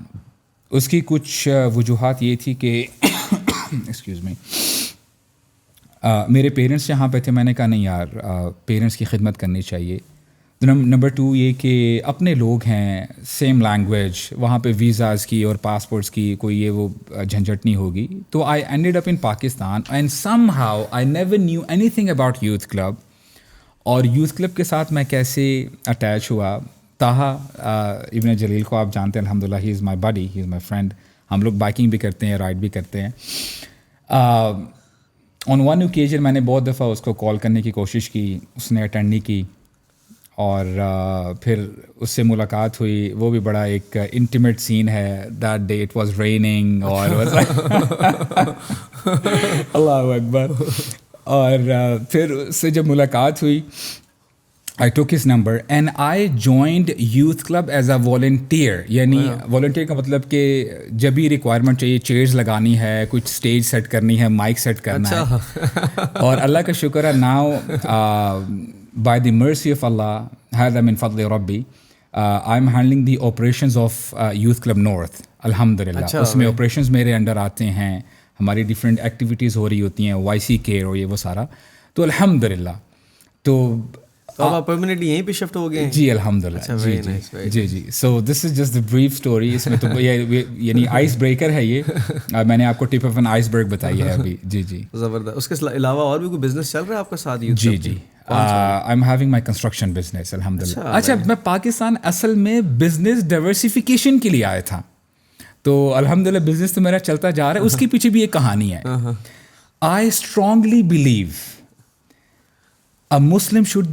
اس کی کچھ وجوہات یہ تھی کہ ایکسکیوز می، میرے پیرنٹس یہاں پہ تھے. میں نے کہا نہیں یار، پیرنٹس کی خدمت کرنی چاہیے. نمبر 2 یہ کہ اپنے لوگ ہیں, سیم لینگویج, وہاں پہ ویزاز کی اور پاسپورٹس کی کوئی یہ وہ جھنجھٹ نہیں ہوگی. تو I ended up in Pakistan and somehow I never knew anything about youth club. اور یوتھ کلب کے ساتھ میں کیسے اٹیچ ہوا. طاہا ابن جلیل کو آپ جانتے ہیں الحمدللہ, ہی is my body, he is my friend. ہم لوگ بائکنگ بھی کرتے ہیں, رائڈ بھی کرتے ہیں. آن ون اوکیزن میں نے بہت دفعہ اس کو کال کرنے کی کوشش کی, اس نے اٹینڈ نہیں کی. اور پھر اس سے ملاقات ہوئی, وہ بھی بڑا ایک انٹیمیٹ سین ہے. That day it was raining اور اللہ اکبر. اور پھر اس سے جب ملاقات ہوئی, I took his number and I joined youth club as a volunteer. یعنی volunteer کا مطلب کہ جب بھی ریکوائرمنٹ چاہیے, چیئرز لگانی ہے, کچھ اسٹیج سیٹ کرنی ہے, مائک سیٹ کرنا ہے. اور اللہ کا شکر ہے, now by the mercy of Allah, هذا من فضل ربی, I'm handling the operations of youth club north. الحمدللہ اس میں operations میرے انڈر آتے ہیں, ہماری ڈفرینٹ ایکٹیویٹیز ہو رہی ہوتی ہیں, YC کیئر اور یہ وہ سارا. تو الحمدللہ تو آپ پرماننٹلی یہیں پہ شفٹ ہو گئے ہیں؟ جی الحمدللہ. جی so this is just the brief story. اس میں تو یعنی آئس بریکر ہے یہ, میں نے آپ کو tip of an ice break بتائی ہے ابھی. جی زبردست. اس کے علاوہ اور بھی کوئی بزنس چل رہا ہے آپ کا ساتھ؟ جی I am having my construction business الحمدللہ. اچھا, میں پاکستان اصل میں بزنس ڈائیورسیفیکیشن کے لیے آیا تھا, تو الحمدللہ بزنس تو میرا چلتا جا رہا ہے. اس کے پیچھے بھی ایک کہانی ہے. I strongly blue A Muslim should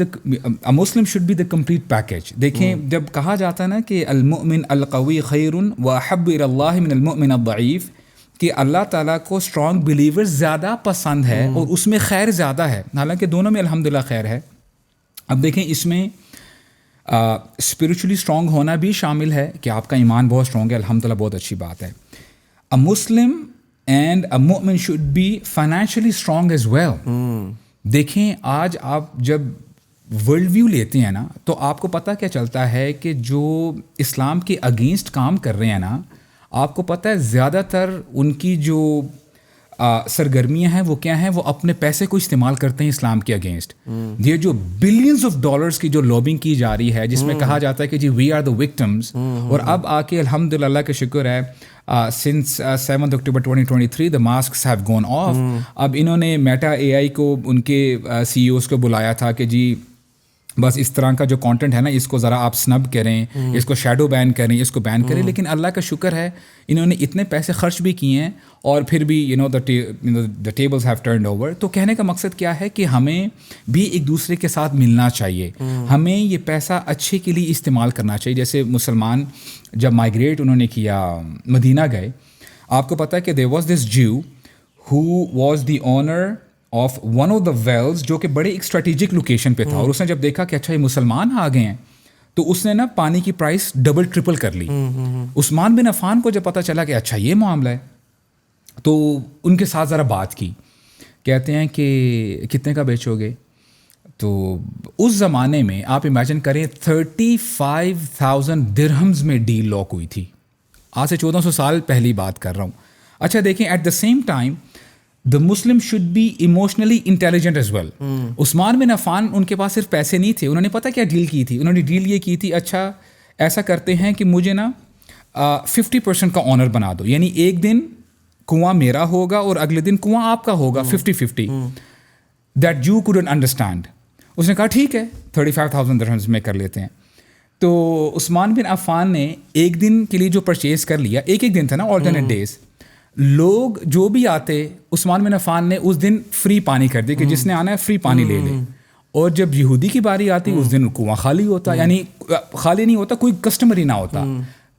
be the complete package. دیکھیں جب کہا جاتا ہے نا کہ المؤمن القوی خیر واحب الی اللہ من المؤمن الضعیف, کہ اللہ تعالیٰ کو اسٹرانگ بلیور زیادہ پسند ہے اور اس میں خیر زیادہ ہے, حالانکہ دونوں میں الحمدللہ خیر ہے. اب دیکھیں اس میں اسپریچولی اسٹرانگ ہونا بھی شامل ہے کہ آپ کا ایمان بہت اسٹرانگ ہے, الحمدللہ بہت اچھی بات ہے. A Muslim and a mu'min should be financially strong as well. دیکھیں آج آپ جب ورلڈ ویو لیتے ہیں نا, تو آپ کو پتہ کیا چلتا ہے کہ جو اسلام کے اگینسٹ کام کر رہے ہیں نا, آپ کو پتہ ہے زیادہ تر ان کی جو سرگرمیاں ہیں وہ کیا ہیں, وہ اپنے پیسے کو استعمال کرتے ہیں اسلام کے اگینسٹ. یہ جو بلینز آف ڈالرز کی جو لابنگ کی جا رہی ہے, جس میں کہا جاتا ہے کہ جی وی آر دا وکٹمز, اور اب آ کے الحمدللہ اللہ کا شکر ہے since 7th October 2023 the masks have gone off. اب انہوں نے میٹا اے آئی کو, ان کے CEOs کو بلایا تھا کہ جی بس اس طرح کا جو کانٹینٹ ہے نا, اس کو ذرا آپ سنب کریں, اس کو شیڈو بین کریں, اس کو بین کریں. لیکن اللہ کا شکر ہے انہوں نے اتنے پیسے خرچ بھی کیے ہیں, اور پھر بھی the tables have turned over. تو کہنے کا مقصد کیا ہے کہ ہمیں بھی ایک دوسرے کے ساتھ ملنا چاہیے, ہمیں یہ پیسہ اچھے کے لیے استعمال کرنا چاہیے. جیسے مسلمان جب مائگریٹ انہوں نے کیا, مدینہ گئے, آپ کو پتہ ہے کہ there was this Jew who was the owner of one of the wells, جو کہ بڑے ایک اسٹریٹجک لوکیشن پہ تھا. اور اس نے جب دیکھا کہ اچھا یہ مسلمان آ گئے ہیں, تو اس نے نا پانی کی پرائس ڈبل ٹرپل کر لی. عثمان بن عفان کو جب پتہ چلا کہ اچھا یہ معاملہ ہے, تو ان کے ساتھ ذرا بات کی. کہتے ہیں کہ کتنے کا بیچو گے؟ تو اس زمانے میں آپ امیجن کریں 35,000 درہمز میں ڈیل لاک ہوئی تھی. آج سے 1400 سال پہلی بات کر رہا ہوں. اچھا دیکھیں, at the same time the Muslim should be emotionally intelligent as well. Uthman bin Affan ان کے پاس صرف پیسے نہیں تھے, انہوں نے پتہ کیا ڈیل کی تھی؟ انہوں نے ڈیل یہ کی تھی, اچھا ایسا کرتے ہیں کہ مجھے نا 50% کا آنر بنا دو, یعنی ایک دن کنواں میرا ہوگا اور اگلے دن کنواں آپ کا ہوگا 50-50. That Jew couldn't understand. اس نے کہا ٹھیک ہے 35,000 درہمز میں کر لیتے ہیں. تو عثمان بن عفان نے ایک دن کے لیے جو پرچیز کر لیا, ایک دن تھا نا, alternate days, لوگ جو بھی آتے عثمان بن عفان نے اس دن فری پانی کر دی کہ جس نے آنا ہے فری پانی لے لے. اور جب یہودی کی باری آتی اس دن کنواں خالی ہوتا, یعنی خالی نہیں ہوتا, کوئی کسٹمر ہی نہ ہوتا.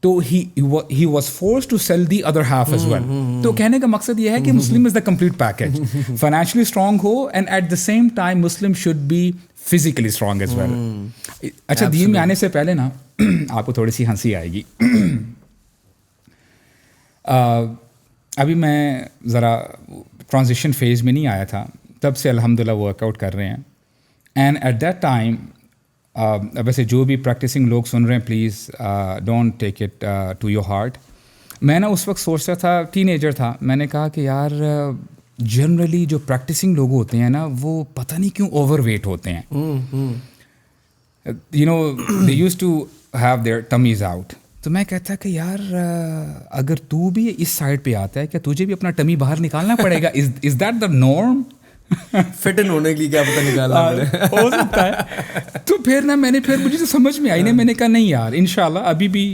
تو he was forced to sell the other half as well. تو کہنے کا مقصد یہ ہے کہ مسلم is the complete package. financially strong who and at the same time Muslim should be physically strong as well. اچھا دین میں آنے سے پہلے نا آپ کو تھوڑی سی ہنسی آئے گی. ابھی میں ذرا ٹرانزیشن فیز میں نہیں آیا تھا, تب سے الحمدللہ ورک آؤٹ کر رہے ہیں. اینڈ ایٹ دیٹ ٹائم, ویسے جو بھی پریکٹسنگ لوگ سن رہے ہیں please don't take it to your heart. میں نا اس وقت سوچتا تھا, ٹین ایجر تھا, میں نے کہا کہ یار جنرلی جو پریکٹسنگ لوگ ہوتے ہیں نا وہ پتہ نہیں کیوں اوور ویٹ ہوتے ہیں. you know, they used to have their tummies out. تو میں کہتا کہ یار اگر تو بھی اس سائڈ پہ آتا ہے کیا تجھے بھی اپنا ٹمی باہر نکالنا پڑے گا؟ Is that the norm? Fit in ہونے کے لیے کیا پتہ نکالنا ہو سکتا ہے. تو پھر نا مجھے تو سمجھ میں آئی نا، میں نے کہا نہیں یار انشاءاللہ ابھی بھی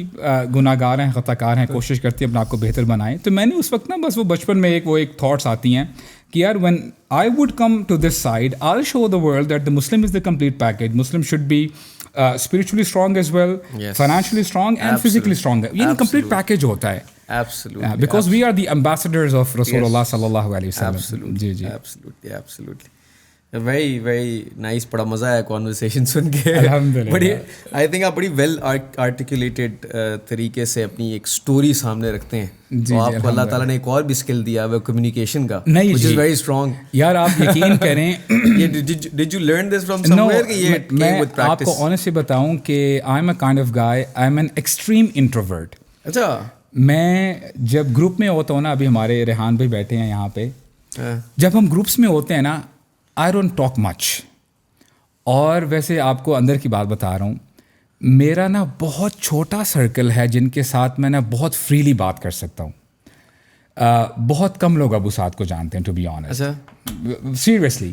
گناہ گار ہیں، خطا کار ہیں، کوشش کرتے ہیں اپنے آپ کو بہتر بنائیں. تو میں نے اس وقت نا بس وہ بچپن میں ایک تھاٹس آتی ہیں کہ یار when I would come to this side I'll show the world that the Muslim is the complete package. Muslim should be spiritually strong as well, financially strong and physically strong. یہ complete package ہوتا ہے. Absolutely. Because we are the ambassadors of Rasulullah sallallahu alaihi wasallam. G G absolutely. Very very nice. بڑا مزہ آیا conversation سن کے. الحمدللہ. بڑی I think آپ بڑی well articulated طریقے سے اپنی ایک اسٹوری سامنے رکھتے ہیں. تو آپ کو اللہ تعالیٰ نے ایک اور بھی اسکل دیا ہے کمیونیکیشن کا, which is very strong. یار آپ یقین کریں did you learn this from somewhere کہ یہ came with practice؟ آپ کو honestly بتاؤں کہ I'm a kind of guy, I'm an extreme introvert. اچھا. میں جب گروپ میں ہوتا ہوں نا، ابھی ہمارے ریحان بھائی بیٹھے ہیں یہاں پہ، جب ہم گروپس میں ہوتے ہیں نا I don't talk much. اور ویسے آپ کو اندر کی بات بتا رہا ہوں، میرا نا بہت چھوٹا سرکل ہے جن کے ساتھ میں نا بہت فریلی بات کر سکتا ہوں. بہت کم لوگ ابو سعد کو جانتے ہیں ٹو بی آنیسٹ، سیریسلی.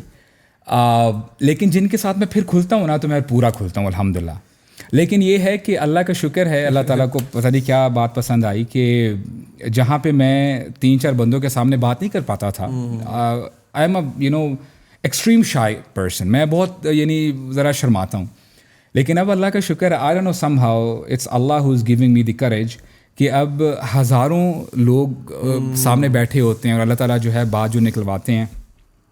لیکن جن کے ساتھ میں پھر کھلتا ہوں نا تو میں پورا کھلتا ہوں الحمدللہ. لیکن یہ ہے کہ اللہ کا شکر ہے، اللہ تعالیٰ کو پتہ نہیں کیا بات پسند آئی کہ جہاں پہ میں 3-4 بندوں کے سامنے بات نہیں کر پاتا تھا، آئی am a extreme shy person, میں بہت ذرا شرماتا ہوں. لیکن اب اللہ کا شکر ہے، I don't know somehow it's اللہ who is giving me the courage کہ اب ہزاروں لوگ سامنے بیٹھے ہوتے ہیں اور اللہ تعالیٰ جو ہے بات جو نکلواتے ہیں.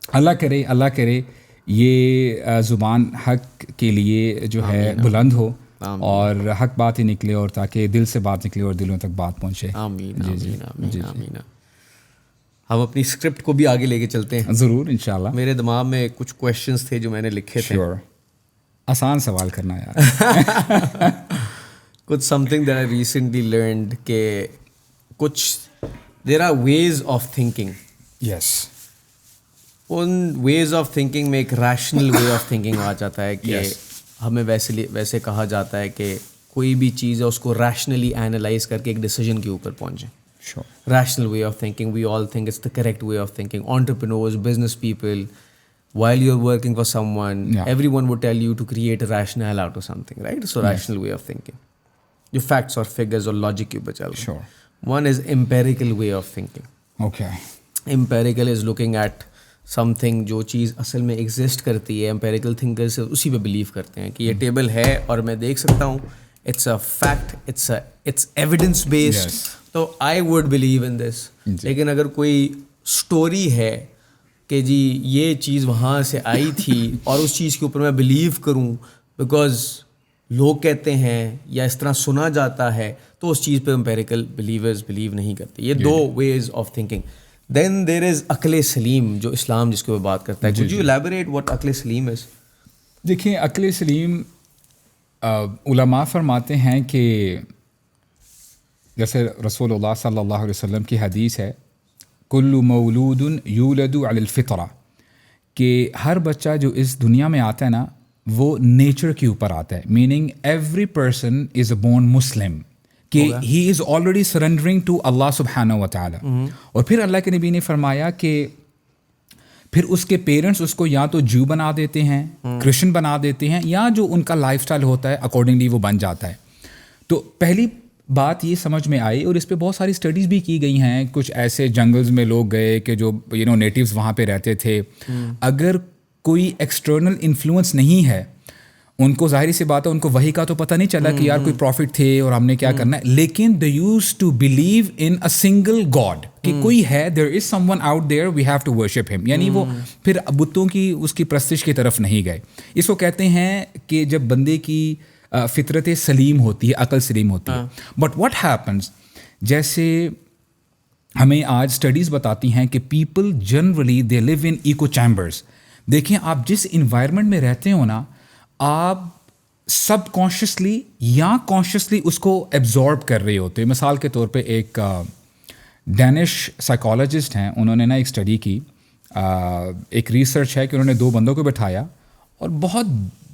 اللہ کرے یہ زبان حق کے لیے جو ہے بلند ہو اور حق بات ہی نکلے، اور تاکہ دل سے بات نکلے اور دلوں تک بات پہنچے. آمین آمین آمین آمین. ہم اپنی اسکرپٹ کو بھی آگے لے کے چلتے ہیں ضرور انشاءاللہ. میرے دماغ میں کچھ کویشچنس تھے جو میں نے لکھے تھے. آسان سوال کرنا یار. کچھ something that I recently learned کہ کچھ there are ways of thinking. Yes. In ways of thinking میں ایک ریشنل وے آف تھنکنگ آ جاتا ہے کہ ہمیں ویسے کہا جاتا ہے کہ کوئی بھی چیز ہے اس کو ریشنلی اینالائز کر کے ایک ڈیسیجن کے اوپر پہنچیں. Rational way of thinking, we all think it's the correct way of thinking. Entrepreneurs, business people, while you're working for someone, everyone would tell you to create a rationale out of something, right? So rational way of thinking. Your facts or figures or logic ke upar chal rahe. Sure. One is empirical way of thinking. Okay. Empirical is looking at something جو چیز اصل میں exist کرتی ہے. Empirical thinker سے اسی پہ blue کرتے ہیں کہ یہ ٹیبل ہے اور میں دیکھ سکتا ہوں. It's a fact, it's evidence based. تو آئی ووڈ بلیو ان دس. لیکن اگر کوئی اسٹوری ہے کہ جی یہ چیز وہاں سے آئی تھی اور اس چیز کے اوپر میں بلیو کروں بیکاز لوگ کہتے ہیں یا اس طرح سنا جاتا ہے, تو اس چیز پہ امپیریکل بلیورز بلیو نہیں کرتے. یہ دو ویز آف تھنکنگ. دین دیر از عقل سلیم جو اسلام جس کے اوپر بات کرتا ہے. Could you elaborate what عقل سلیم is؟ دیکھیں عقل سلیم علماء فرماتے ہیں کہ جیسے رسول اللہ صلی اللہ علیہ وسلم کی حدیث ہے کل مولود یولد علی الفطرہ، کہ ہر بچہ جو اس دنیا میں آتا ہے نا وہ نیچر کے اوپر آتا ہے. Meaning every person is a born Muslim, کہ he is already surrendering to Allah سبحانہ و تعالی. اور پھر اللہ کے نبی نے فرمایا کہ پھر اس کے پیرنٹس اس کو یا تو جو بنا دیتے ہیں، کرسچن بنا دیتے ہیں، یا جو ان کا لائف سٹائل ہوتا ہے اکارڈنگلی وہ بن جاتا ہے. تو پہلی بات یہ سمجھ میں آئی، اور اس پہ بہت ساری اسٹڈیز بھی کی گئی ہیں. کچھ ایسے جنگلز میں لوگ گئے کہ جو نیٹیوز وہاں پہ رہتے تھے، اگر کوئی ایکسٹرنل انفلوئنس نہیں ہے ان کو، ظاہری سی بات ہے ان کو وحی کا تو پتہ نہیں چلا کہ یار کوئی پروفٹ تھے اور ہم نے کیا کرنا ہے. لیکن they use to believe in a single God, کہ کوئی ہے، there is someone out there, we have to worship him. یعنی وہ پھر بتوں کی اس کی پرستش کی طرف نہیں گئے. اس کو کہتے ہیں کہ جب بندے کی فطرت سلیم ہوتی ہے، عقل سلیم ہوتی ہے. بٹ واٹ ہیپنس، جیسے ہمیں آج اسٹڈیز بتاتی ہیں کہ people generally they live in echo chambers. دیکھیں آپ جس انوائرمنٹ میں رہتے ہو نا، آپ سب کانشیسلی یا کانشیسلی اس کو ایبزارب کر رہے ہوتے. مثال کے طور پہ ایک ڈینش سائیکالوجسٹ ہیں، انہوں نے نا ایک اسٹڈی کی، ایک ریسرچ ہے کہ انہوں نے 2 بندوں کو بٹھایا اور بہت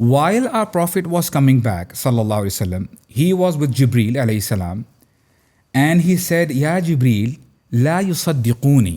While our prophet was coming back sallallahu alaihi wasallam, he was with Jibril alayhi salam, and he said ya Jibril la yusaddiquni,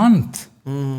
month.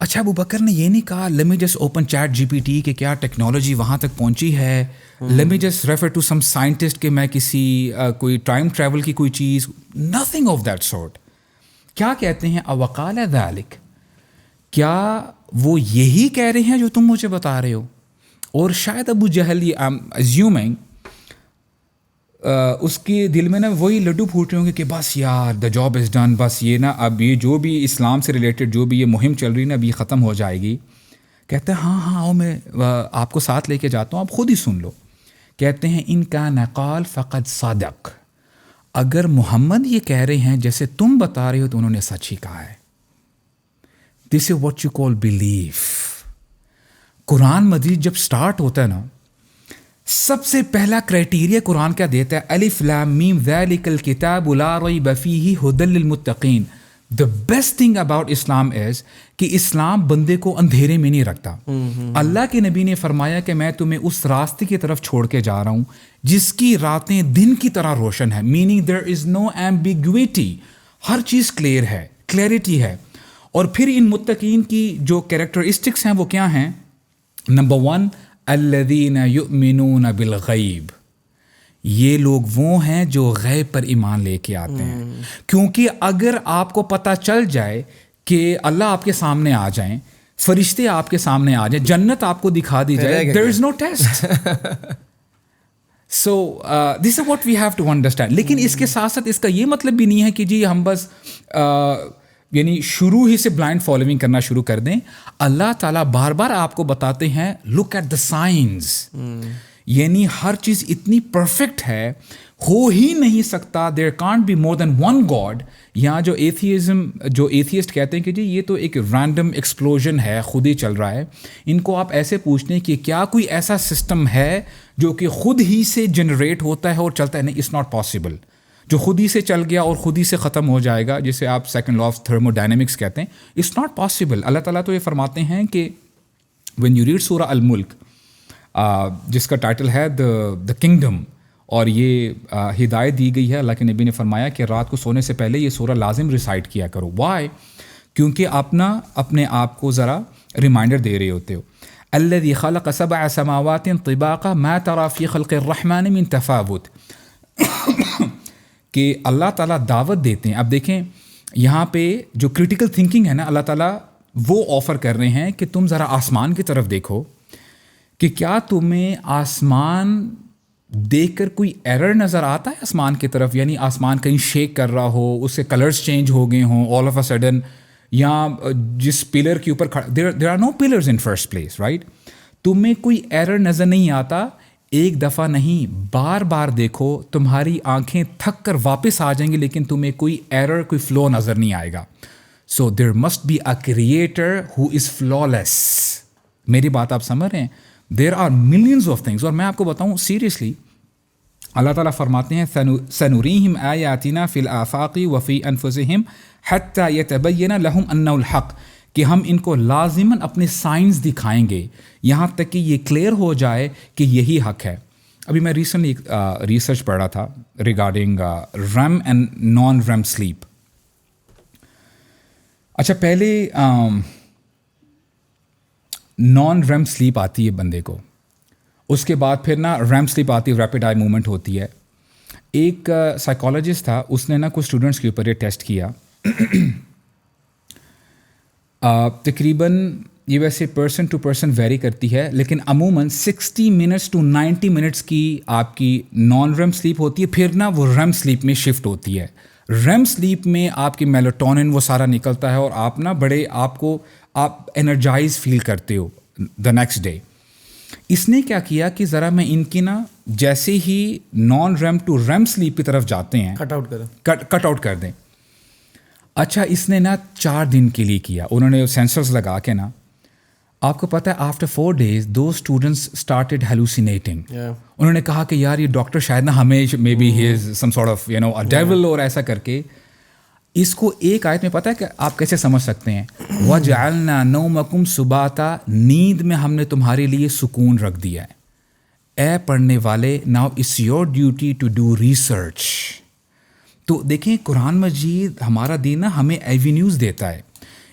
اچھا ابو بکر نے یہ نہیں کہا let me just open Chat G P T کہ کیا technology وہاں تک پہنچی ہے, let me just refer to some scientist کہ میں کسی کوئی ٹائم ٹریول کی کوئی چیز, نتھنگ آف دیٹ سارٹ. کیا کہتے ہیں اوقال ذالک, کیا وہ یہی کہہ رہے ہیں جو تم مجھے بتا رہے ہو؟ اور شاید ابو جہل, یہ آئی ایم ایزیومنگ, اس کے دل میں نا وہی لڈو پھوٹ رہے ہوں گے کہ بس یار دا جاب از ڈن, بس یہ نا اب یہ جو بھی اسلام سے ریلیٹڈ جو بھی یہ مہم چل رہی ہے نا اب یہ ختم ہو جائے گی. کہتے ہیں ہاں ہاں آؤ میں آپ کو ساتھ لے کے جاتا ہوں, آپ خود ہی سن لو. کہتے ہیں ان کا نقال فقط صادق, اگر محمد یہ کہہ رہے ہیں جیسے تم بتا رہے ہو تو انہوں نے سچ ہی کہا ہے. This is what you call belief. Quran مجید جب سٹارٹ ہوتا ہے نا, سب سے پہلا کرائٹیریا قرآن کیا دیتا ہے؟ الف لام میم ذالک الکتاب لا ریب فیہ ھدی للمتقین. The best thing about Islam از کہ اسلام بندے کو اندھیرے میں نہیں رکھتا. اللہ کے نبی نے فرمایا کہ میں تمہیں اس راستے کی طرف چھوڑ کے جا رہا ہوں جس کی راتیں دن کی طرح روشن ہے, meaning there is know ambiguity, ہر چیز کلیئر ہے, کلیئرٹی ہے. اور پھر ان متقین کی جو کیریکٹرسٹکس ہیں وہ کیا ہیں؟ نمبر 1 الذین یؤمنون بالغیب, یہ لوگ وہ ہیں جو غیب پر ایمان لے کے آتے ہیں. کیونکہ اگر آپ کو پتہ چل جائے کہ اللہ آپ کے سامنے آ جائیں, فرشتے آپ کے سامنے آ جائیں, جنت آپ کو دکھا دی جائے, there is no test. So this is what we have to understand. لیکن اس کے ساتھ ساتھ اس کا یہ مطلب بھی نہیں ہے کہ جی ہم بس یعنی شروع ہی سے بلائنڈ فالوئنگ کرنا شروع کر دیں. اللہ تعالیٰ بار بار آپ کو بتاتے ہیں لک ایٹ دا سائنس. یعنی ہر چیز اتنی پرفیکٹ ہے, ہو ہی نہیں سکتا, there can't be more than one God. یہاں جو ایتھیسٹ کہتے ہیں کہ جی یہ تو ایک رینڈم ایکسپلوژن ہے, خود ہی چل رہا ہے, ان کو آپ ایسے پوچھتے ہیں کہ کیا کوئی ایسا سسٹم ہے جو کہ خود ہی سے جنریٹ ہوتا ہے اور چلتا ہے؟ نہیں, اٹس ناٹ پاسبل. جو خود ہی سے چل گیا اور خود ہی سے ختم ہو جائے گا, جسے آپ second law of thermo dynamics کہتے ہیں, اٹس ناٹ پاسبل. اللہ تعالیٰ تو یہ فرماتے ہیں کہ وین یو ریڈ سورہ الملک, جس کا ٹائٹل ہے دا کنگڈم, اور یہ ہدایت دی گئی ہے, اللہ کے نبی نے فرمایا کہ رات کو سونے سے پہلے یہ سورہ لازم ریسائٹ کیا کرو. وائی؟ کیونکہ اپنے آپ کو ذرا ریمائنڈر دے رہے ہوتے ہو. الذی خلق سبع سماوات طباقا ما تری فی خلق الرحمن من تفاوت, کہ اللہ تعالیٰ دعوت دیتے ہیں. اب دیکھیں یہاں پہ جو کرٹیکل تھنکنگ ہے نا, اللہ تعالیٰ وہ آفر کر رہے ہیں کہ تم ذرا آسمان کی طرف دیکھو کہ کیا تمہیں آسمان دیکھ کر کوئی ایرر نظر آتا ہے آسمان کی طرف؟ یعنی آسمان کہیں شیک کر رہا ہو, اس کے کلرز چینج ہو گئے ہوں آل آف اے سڈن, یا جس پلر کے اوپر there are no pillars in first place, right? تمہیں کوئی ایرر نظر نہیں آتا؟ ایک دفعہ نہیں, بار بار دیکھو, تمہاری آنکھیں تھک کر واپس آ جائیں گی لیکن تمہیں کوئی ایرر, کوئی فلو نظر نہیں آئے گا. So there must be a creator who is flawless. میری بات آپ سمجھ رہے ہیں؟ There are millions of things. اور میں آپ کو بتاؤں سیریسلی, اللہ تعالیٰ فرماتے ہیں سنریہم آیاتنا فی الآفاق وفی انفسہم حتی یتبین لہم انہ الحق, کہ ہم ان کو لازماً اپنے سائنس دکھائیں گے یہاں تک کہ یہ کلیئر ہو جائے کہ یہی حق ہے. ابھی میں ریسنٹلی ریسرچ پڑھ رہا تھا regarding REM and non REM sleep. اچھا پہلے نان ریم سلیپ آتی ہے بندے کو, اس کے بعد پھر نا ریم سلیپ آتی ہے, ریپڈ آئی موومنٹ ہوتی ہے. ایک سائیکالوجسٹ تھا, اس نے نا کچھ اسٹوڈنٹس کے اوپر یہ ٹیسٹ کیا. تقریباً یہ ویسے پرسن ٹو پرسن ویری کرتی ہے, لیکن عموماً 60 منٹس ٹو 90 منٹس کی آپ کی نان ریم سلیپ ہوتی ہے, پھر نا وہ ریم سلیپ میں شفٹ ہوتی ہے. ریم سلیپ میں آپ کی میلاٹونن وہ سارا نکلتا ہے اور آپ نا بڑے آپ انرجائز فیل کرتے ہو دا نیکسٹ ڈے. اس نے کیا کیا کہ ذرا میں ان کی نا جیسے ہی non REM to REM sleep کی طرف جاتے ہیں کٹ آؤٹ کر دیں. اچھا اس نے نا 4 دن کے لیے کیا, انہوں نے سینسرز لگا کے نا, آپ کو پتہ ہے آفٹر 4 days دو اسٹوڈنٹس اسٹارٹیڈ ہیلوسینیٹنگ. انہوں نے کہا کہ یار یہ ڈاکٹر شاید نا ہمیں maybe he is some sort of you know a devil, اور ایسا کر کے اس کو ایک آیت میں پتہ ہے کہ آپ کیسے سمجھ سکتے ہیں, وَجَعَلْنَا نَوْمَكُمْ سُبَاتًا, نیند میں ہم نے تمہارے لیے سکون رکھ دیا ہے. اے پڑھنے والے, now it's your duty to do research. تو دیکھیں قرآن مجید ہمارا دین نا ہمیں ایوینیوز دیتا ہے.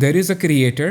there is a creator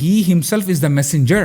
he himself is the messenger.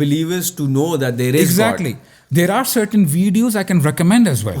believers to know that there is Exactly. God. There are certain videos I can recommend as well.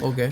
Okay.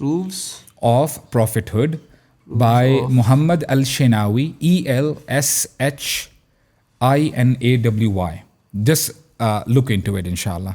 Proofs of Prophethood by Muhammad al-Shenawi, ELSHINAWY. Just look into it inshallah.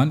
1,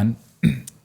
1,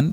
1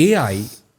AI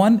1,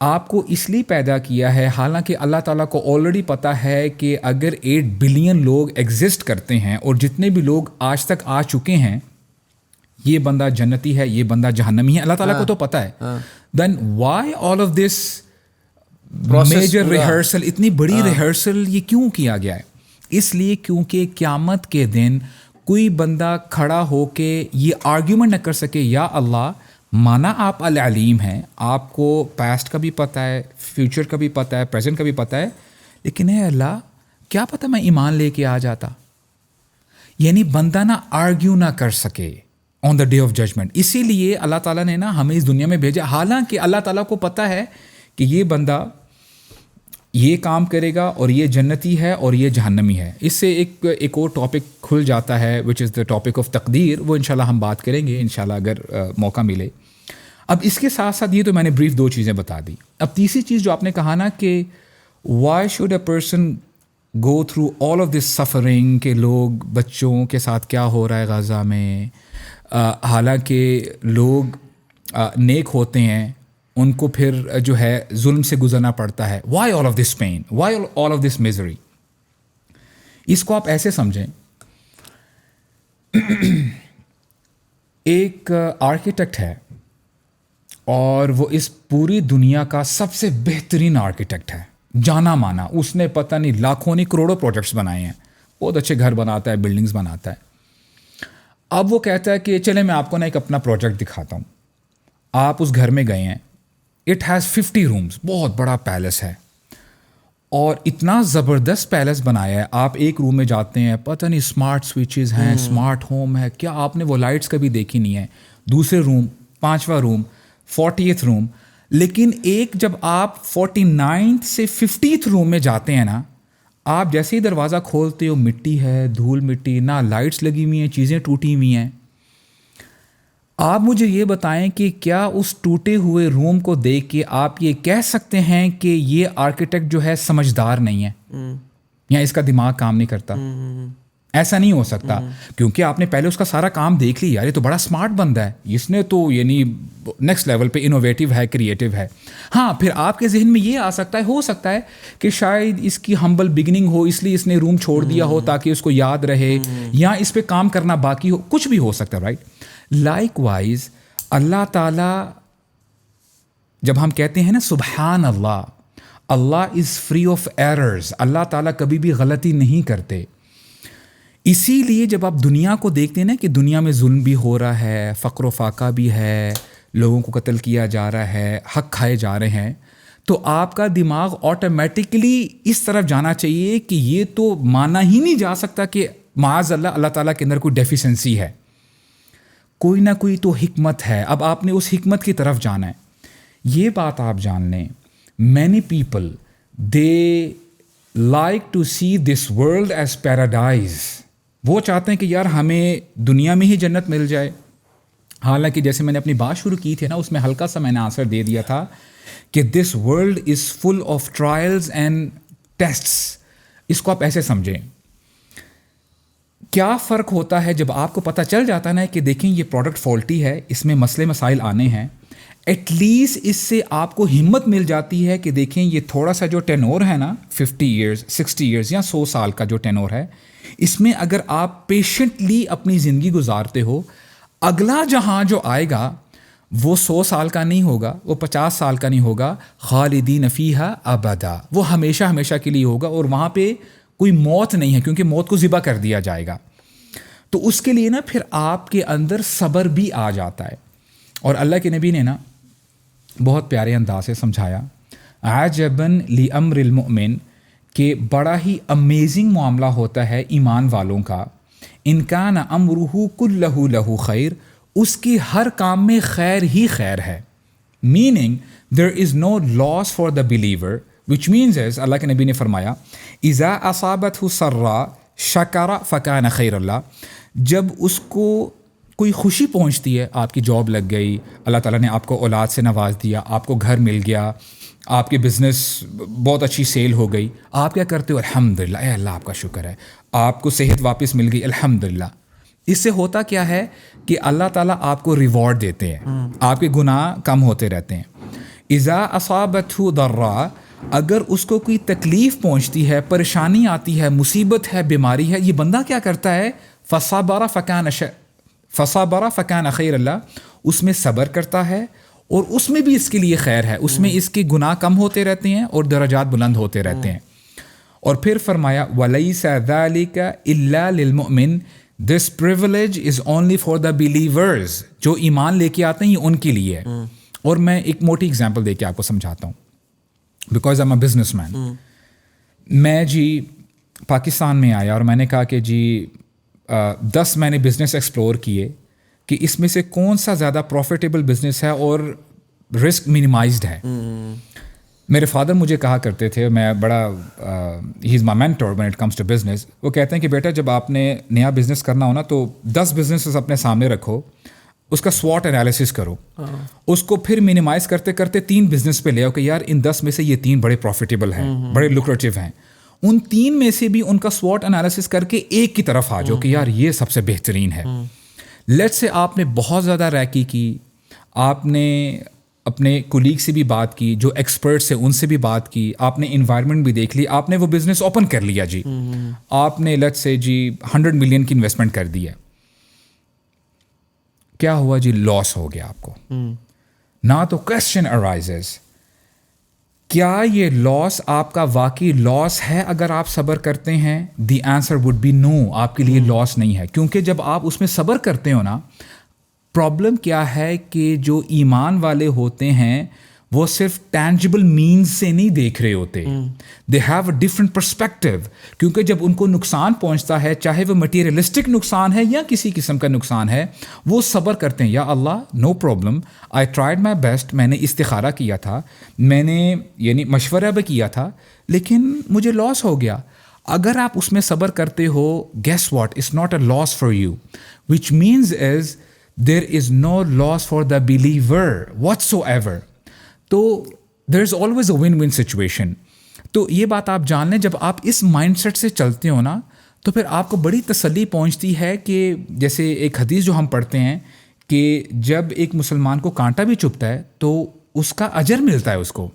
آپ کو اس لیے پیدا کیا ہے، حالانکہ اللہ تعالیٰ کو already پتہ ہے کہ اگر 8 بلین لوگ ایگزسٹ کرتے ہیں اور جتنے بھی لوگ آج تک آ چکے ہیں، یہ بندہ جنتی ہے، یہ بندہ جہنمی ہے، اللہ تعالیٰ کو تو پتہ ہے. Then why all of this major rehearsal, اتنی بڑی ریہرسل یہ کیوں کیا گیا ہے؟ اس لیے کیونکہ قیامت کے دن کوئی بندہ کھڑا ہو کے یہ آرگیومنٹ نہ کر سکے، یا اللہ مانا آپ العلیم ہیں، آپ کو پاسٹ کا بھی پتہ ہے، فیوچر کا بھی پتہ ہے، پریزنٹ کا بھی پتہ ہے، لیکن اے اللہ کیا پتہ میں ایمان لے کے آ جاتا. یعنی بندہ نہ آرگیو نہ کر سکے آن دا ڈے آف ججمنٹ. اسی لیے اللہ تعالیٰ نے نا ہمیں اس دنیا میں بھیجا، حالانکہ اللہ تعالیٰ کو پتہ ہے کہ یہ بندہ یہ کام کرے گا اور یہ جنتی ہے اور یہ جہنمی ہے. اس سے ایک اور ٹاپک کھل جاتا ہے وچ از دا ٹاپک آف تقدیر. وہ انشاءاللہ ہم بات کریں گے انشاءاللہ اگر موقع ملے. اب اس کے ساتھ ساتھ یہ تو میں نے بریف 2 چیزیں بتا دی. اب تیسری چیز جو آپ نے کہا نا کہ why should a person go through all of this suffering, کہ لوگ بچوں کے ساتھ کیا ہو رہا ہے غزہ میں، حالانکہ لوگ نیک ہوتے ہیں، ان کو پھر جو ہے ظلم سے گزرنا پڑتا ہے. Why all of this pain, why all of this misery? اس کو آپ ایسے سمجھیں، ایک آرکیٹیکٹ ہے اور وہ اس پوری دنیا کا سب سے بہترین آرکیٹیکٹ ہے، جانا مانا. اس نے پتہ نہیں لاکھوں نہیں کروڑوں پروجیکٹس بنائے ہیں، بہت اچھے گھر بناتا ہے، بلڈنگز بناتا ہے. اب وہ کہتا ہے کہ چلے میں آپ کو نا ایک اپنا پروجیکٹ دکھاتا ہوں. آپ اس گھر میں گئے ہیں، اٹ ہیز 50 رومز، بہت بڑا پیلس ہے اور اتنا زبردست پیلس بنایا ہے. آپ ایک روم میں جاتے ہیں، پتہ نہیں اسمارٹ سوئچز ہیں، اسمارٹ ہوم ہے، کیا آپ نے وہ لائٹس کبھی دیکھی نہیں ہے. دوسرے روم، 5واں روم، 40th روم. لیکن ایک جب آپ 49th سے 50th روم میں جاتے ہیں نا، آپ جیسے ہی دروازہ کھولتے ہو مٹی ہے، دھول مٹی، نہ لائٹس لگی ہوئی ہیں، چیزیں ٹوٹی ہوئی ہیں. آپ مجھے یہ بتائیں کہ کیا اس ٹوٹے ہوئے روم کو دیکھ کے آپ یہ کہہ سکتے ہیں کہ یہ آرکیٹیکٹ جو ہے سمجھدار نہیں ہے یا اس کا دماغ کام نہیں کرتا؟ ایسا نہیں ہو سکتا، کیونکہ آپ نے پہلے اس کا سارا کام دیکھ لیا. یہ تو بڑا اسمارٹ بندہ ہے، اس نے تو یعنی نیکسٹ لیول پہ انوویٹیو ہے، کریٹیو ہے. ہاں پھر آپ کے ذہن میں یہ آ سکتا ہے، ہو سکتا ہے کہ شاید اس کی ہمبل بگننگ ہو، اس لیے اس نے روم چھوڑ دیا ہو تاکہ اس کو یاد رہے، یا اس پہ کام کرنا باقی ہو، کچھ بھی ہو سکتا ہے، رائٹ؟ لائک وائز اللہ تعالیٰ جب ہم کہتے ہیں نا سبحان اللہ، اللہ از فری آف ایررز، اللہ تعالیٰ کبھی بھی غلطی نہیں کرتے. اسی لیے جب آپ دنیا کو دیکھتے ہیں نا کہ دنیا میں ظلم بھی ہو رہا ہے، فقر و فاقہ بھی ہے، لوگوں کو قتل کیا جا رہا ہے، حق کھائے جا رہے ہیں، تو آپ کا دماغ آٹومیٹکلی اس طرف جانا چاہیے کہ یہ تو مانا ہی نہیں جا سکتا کہ معاذ اللہ اللہ تعالیٰ کے اندر کوئی ڈیفیشنسی ہے، کوئی نہ کوئی تو حکمت ہے. اب آپ نے اس حکمت کی طرف جانا ہے. یہ بات آپ جان لیں، many people they like to see this world as paradise. وہ چاہتے ہیں کہ یار ہمیں دنیا میں ہی جنت مل جائے. حالانکہ جیسے میں نے اپنی بات شروع کی تھی نا، اس میں ہلکا سا میں نے آنسر دے دیا تھا کہ this world is full of trials and tests. اس کو آپ ایسے سمجھیں، کیا فرق ہوتا ہے جب آپ کو پتہ چل جاتا نا کہ دیکھیں یہ پروڈکٹ فالٹی ہے، اس میں مسئلے مسائل آنے ہیں، ایٹ لیسٹ اس سے آپ کو ہمت مل جاتی ہے کہ دیکھیں یہ تھوڑا سا جو ٹینور ہے نا 50 ایئرز 60 ایئرز یا 100 سال کا جو ٹینور ہے، اس میں اگر آپ پیشنٹلی اپنی زندگی گزارتے ہو، اگلا جہاں جو آئے گا وہ 100 سال کا نہیں ہوگا، وہ 50 سال کا نہیں ہوگا، خالدین فیہا ابدا، وہ ہمیشہ ہمیشہ کے لیے ہوگا، اور وہاں پہ کوئی موت نہیں ہے کیونکہ موت کو ذبح کر دیا جائے گا. تو اس کے لیے نا پھر آپ کے اندر صبر بھی آ جاتا ہے. اور اللہ کے نبی نے نا بہت پیارے انداز سے سمجھایا، عجباً لامر المؤمن، کہ بڑا ہی امیزنگ معاملہ ہوتا ہے ایمان والوں کا، ان کان امرہ کلہ لہ خیر، اس کی ہر کام میں خیر ہی خیر ہے. Meaning there is no loss for the believer, which means is, Allah کے نبی نے فرمایا اذا اصابتہ سرا شکر فکان خیر اللہ، جب اس کو کوئی خوشی پہنچتی ہے، آپ کی جاب لگ گئی، اللہ تعالیٰ نے آپ کو اولاد سے نواز دیا، آپ کو گھر مل گیا، آپ کے بزنس بہت اچھی سیل ہو گئی، آپ کیا کرتے ہو؟ الحمدللہ، اے اللہ آپ کا شکر ہے. آپ کو صحت واپس مل گئی، الحمدللہ. اس سے ہوتا کیا ہے کہ اللہ تعالیٰ آپ کو ریوارڈ دیتے ہیں، آپ کے گناہ کم ہوتے رہتے ہیں. اذا اصابته ضراء، اگر اس کو کوئی تکلیف پہنچتی ہے، پریشانی آتی ہے، مصیبت ہے، بیماری ہے، یہ بندہ کیا کرتا ہے؟ فصبر فکان خیر اللہ، اس میں صبر کرتا ہے اور اس میں بھی اس کے لیے خیر ہے، اس میں اس کے گناہ کم ہوتے رہتے ہیں اور درجات بلند ہوتے رہتے ہیں. اور پھر فرمایا وَلَيْسَ ذَلِكَ إِلَّا لِلْمُؤْمِنِ، this privilege is only for the believers, جو ایمان لے کے آتے ہیں یہ ان کے لیے ہے. اور میں ایک موٹی اگزامپل دے کے آپ کو سمجھاتا ہوں، because I am a business man. میں جی پاکستان میں آیا اور میں نے کہا کہ جی 10 میں نے بزنس ایکسپلور کیے کہ اس میں سے کون سا زیادہ پروفیٹیبل بزنس ہے اور رسک منیمائزڈ ہے. میرے فادر مجھے کہا کرتے تھے، میں بڑا ہی is my mentor when it comes to business, وہ کہتے ہیں کہ بیٹا جب آپ نے نیا بزنس کرنا ہو نا تو 10 بزنسز اپنے سامنے رکھو، اس کا SWOT انالیسس کرو، اس کو پھر منیمائز کرتے کرتے 3 بزنس پہ لے آؤ کہ یار ان 10 میں سے یہ 3 بڑے پروفیٹیبل ہیں، بڑے لوکریٹو ہیں. ان 3 میں سے بھی ان کا SWOT انالیسس کر کے ایک کی طرف آ جاؤ کہ یار یہ سب سے بہترین ہے. لیٹ سے آپ نے بہت زیادہ ریکی کی، آپ نے اپنے کولیگ سے بھی بات کی، جو ایکسپرٹس ہیں ان سے بھی بات کی، آپ نے انوائرمنٹ بھی دیکھ لی، آپ نے وہ بزنس اوپن کر لیا جی، آپ نے لیٹ سے جی 100 ملین کی انویسٹمنٹ کر دی ہے. کیا ہوا جی؟ لاس ہو گیا آپ کو. نہ تو کویسچن ارائزز، کیا یہ لاس آپ کا واقعی لاس ہے اگر آپ صبر کرتے ہیں؟ دی آنسر وڈ بی نو، آپ کے لیے لاس نہیں ہے. کیونکہ جب آپ اس میں صبر کرتے ہو نا، پرابلم کیا ہے کہ جو ایمان والے ہوتے ہیں وہ صرف ٹینجبل مینز سے نہیں دیکھ رہے ہوتے، دے ہیو اے ڈفرنٹ پرسپیکٹو. کیونکہ جب ان کو نقصان پہنچتا ہے، چاہے وہ مٹیریلسٹک نقصان ہے یا کسی قسم کا نقصان ہے، وہ صبر کرتے ہیں. یا Allah no problem, I tried my best, میں نے استخارہ کیا تھا، میں نے یعنی مشورہ بھی کیا تھا، لیکن مجھے لاس ہو گیا. اگر آپ اس میں صبر کرتے ہو، guess what, it's not a loss for you, which means is there is no loss for the believer whatsoever. تو there is always a win-win situation. تو یہ بات آپ جان لیں، جب آپ اس مائنڈ سیٹ سے چلتے ہو نا تو پھر آپ کو بڑی تسلی پہنچتی ہے کہ جیسے ایک حدیث جو ہم پڑھتے ہیں کہ جب ایک مسلمان کو کانٹا بھی چبھتا ہے تو اس کا اجر ملتا ہے اس کو.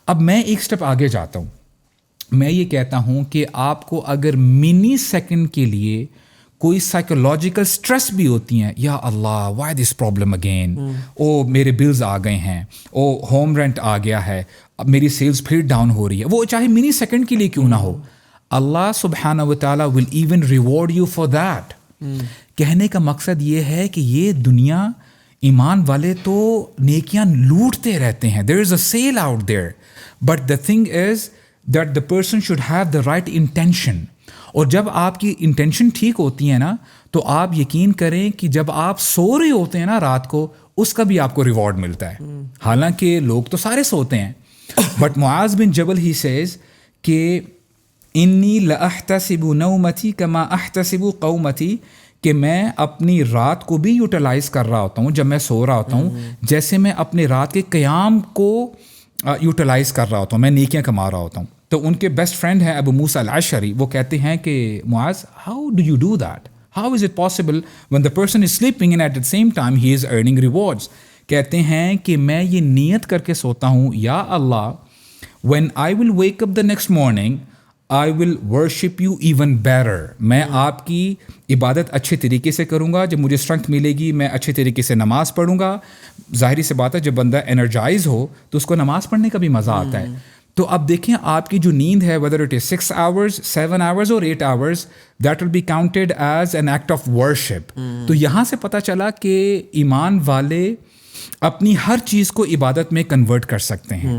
اب میں ایک سٹیپ آگے جاتا ہوں، میں یہ کہتا ہوں کہ آپ کو اگر منی سیکنڈ کے لیے کوئی سائیکولوجیکل سٹریس بھی ہوتی ہیں، یا اللہ وائی دس پرابلم اگین، او میرے بلز آ گئے ہیں، او ہوم رینٹ آ گیا ہے، اب میری سیلز پھر ڈاؤن ہو رہی ہے، وہ چاہے منی سیکنڈ کے لیے کیوں نہ ہو، اللہ سبحانہ و تعالیٰ will even reward you for that. کہنے کا مقصد یہ ہے کہ یہ دنیا ایمان والے تو نیکیاں لوٹتے رہتے ہیں، there is a sale out there, but the thing is that the person should have the right intention. اور جب آپ کی انٹینشن ٹھیک ہوتی ہے نا تو آپ یقین کریں کہ جب آپ سو رہے ہوتے ہیں نا رات کو، اس کا بھی آپ کو ریوارڈ ملتا ہے. حالانکہ لوگ تو سارے سوتے ہیں، بٹ معاذ بن جبل ہی سیز کہ انی لاحتسب نومتی کما احتسب قومتی، کہ میں اپنی رات کو بھی یوٹیلائز کر رہا ہوتا ہوں جب میں سو رہا ہوتا ہوں، جیسے میں اپنے رات کے قیام کو یوٹیلائز کر رہا ہوتا ہوں، میں نیکیاں کما رہا ہوتا ہوں. تو ان کے بیسٹ فرینڈ ہیں ابو موسیٰ الاشعری، وہ کہتے ہیں کہ Muaz how do you do that, how is it possible when the person is sleeping and at the same time he is earning rewards. کہتے ہیں کہ میں یہ نیت کر کے سوتا ہوں، یا اللہ when I will wake up the next morning I will worship you even better. میں آپ کی عبادت اچھے طریقے سے کروں گا، جب مجھے اسٹرنگتھ ملے گی میں اچھے طریقے سے نماز پڑھوں گا. ظاہری سی بات ہے جب بندہ انرجائز ہو تو اس کو نماز پڑھنے کا بھی مزہ آتا ہے. تو اب دیکھیں آپ کی جو نیند ہے whether it is 6 hours, 7 hours or 8 hours, that will be counted as an act of worship. تو یہاں سے پتہ چلا کہ ایمان والے اپنی ہر چیز کو عبادت میں کنورٹ کر سکتے ہیں.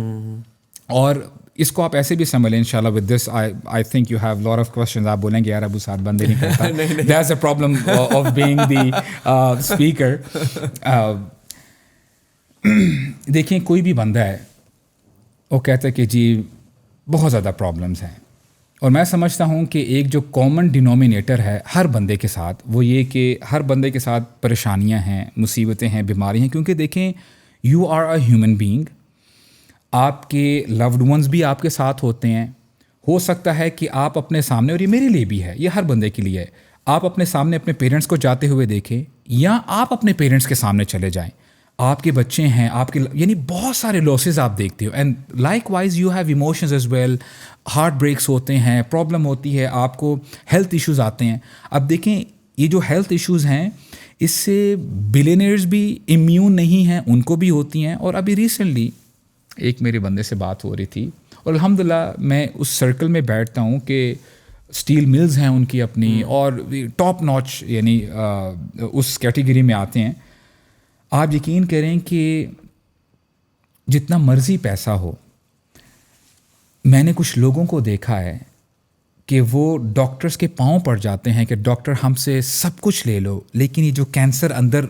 اور اس کو آپ ایسے بھی سمجھ لیں انشاءاللہ. With this I think you have lot of questions. آپ بولیں گے یار ابو سعد بندے نہیں کرتا. That's a problem of being the speaker. دیکھیں کوئی بھی بندہ ہے وہ کہتا ہے کہ جی بہت زیادہ پرابلمس ہیں، اور میں سمجھتا ہوں کہ ایک جو کامن ڈینومینیٹر ہے ہر بندے کے ساتھ وہ یہ کہ ہر بندے کے ساتھ پریشانیاں ہیں، مصیبتیں ہیں، بیماری ہیں. کیونکہ دیکھیں you are a human being, آپ کے لوڈ ونز بھی آپ کے ساتھ ہوتے ہیں. ہو سکتا ہے کہ آپ اپنے سامنے، اور یہ میرے لیے بھی ہے، یہ ہر بندے کے لیے ہے، آپ اپنے سامنے اپنے پیرنٹس کو جاتے ہوئے دیکھیں، یا آپ اپنے پیرنٹس کے سامنے چلے جائیں. آپ کے بچے ہیں, آپ کے یعنی بہت سارے لاسز آپ دیکھتے ہو, and likewise you have emotions as well, heartbreaks ہوتے ہیں, پرابلم ہوتی ہے, آپ کو ہیلتھ ایشوز آتے ہیں. اب دیکھیں یہ جو ہیلتھ ایشوز ہیں اس سے بلینئرز بھی امیون نہیں ہیں, ان کو بھی ہوتی ہیں. اور ابھی ریسنٹلی ایک میرے بندے سے بات ہو رہی تھی, اور الحمدللہ میں اس سرکل میں بیٹھتا ہوں کہ اسٹیل ملز ہیں ان کی اپنی, اور ٹاپ ناچ یعنی اس کیٹیگری میں آتے ہیں. آپ یقین کریں کہ جتنا مرضی پیسہ ہو, میں نے کچھ لوگوں کو دیکھا ہے کہ وہ ڈاکٹرز کے پاؤں پڑ جاتے ہیں کہ ڈاکٹر ہم سے سب کچھ لے لو, لیکن یہ جو کینسر اندر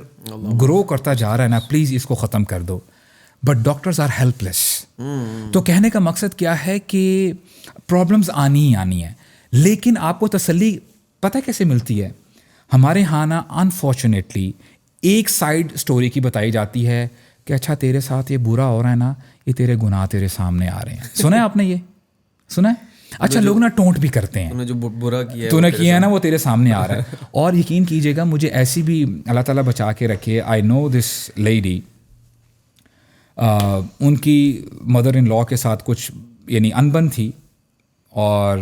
گرو کرتا جا رہا ہے نا, پلیز اس کو ختم کر دو. بٹ ڈاکٹرز آر ہیلپ لیس. تو کہنے کا مقصد کیا ہے کہ پرابلمز آنی ہی آنی ہیں, لیکن آپ کو تسلی پتہ کیسے ملتی ہے؟ ہمارے ہاں نا انفارچونیٹلی ایک سائیڈ اسٹوری کی بتائی جاتی ہے کہ اچھا تیرے ساتھ یہ برا ہو رہا ہے نا, یہ تیرے گناہ تیرے سامنے آ رہے ہیں. سنا ہے آپ نے یہ؟ سنا ہے؟ اچھا لوگ نا ٹونٹ بھی کرتے ہیں, جو برا کیا تو نے کیا ہے نا وہ تیرے سامنے آ رہا ہے. اور یقین کیجیے گا مجھے ایسی بھی اللہ تعالیٰ بچا کے رکھے. آئی نو دس لیڈی, ان کی مدر ان لا کے ساتھ کچھ یعنی انبن تھی, اور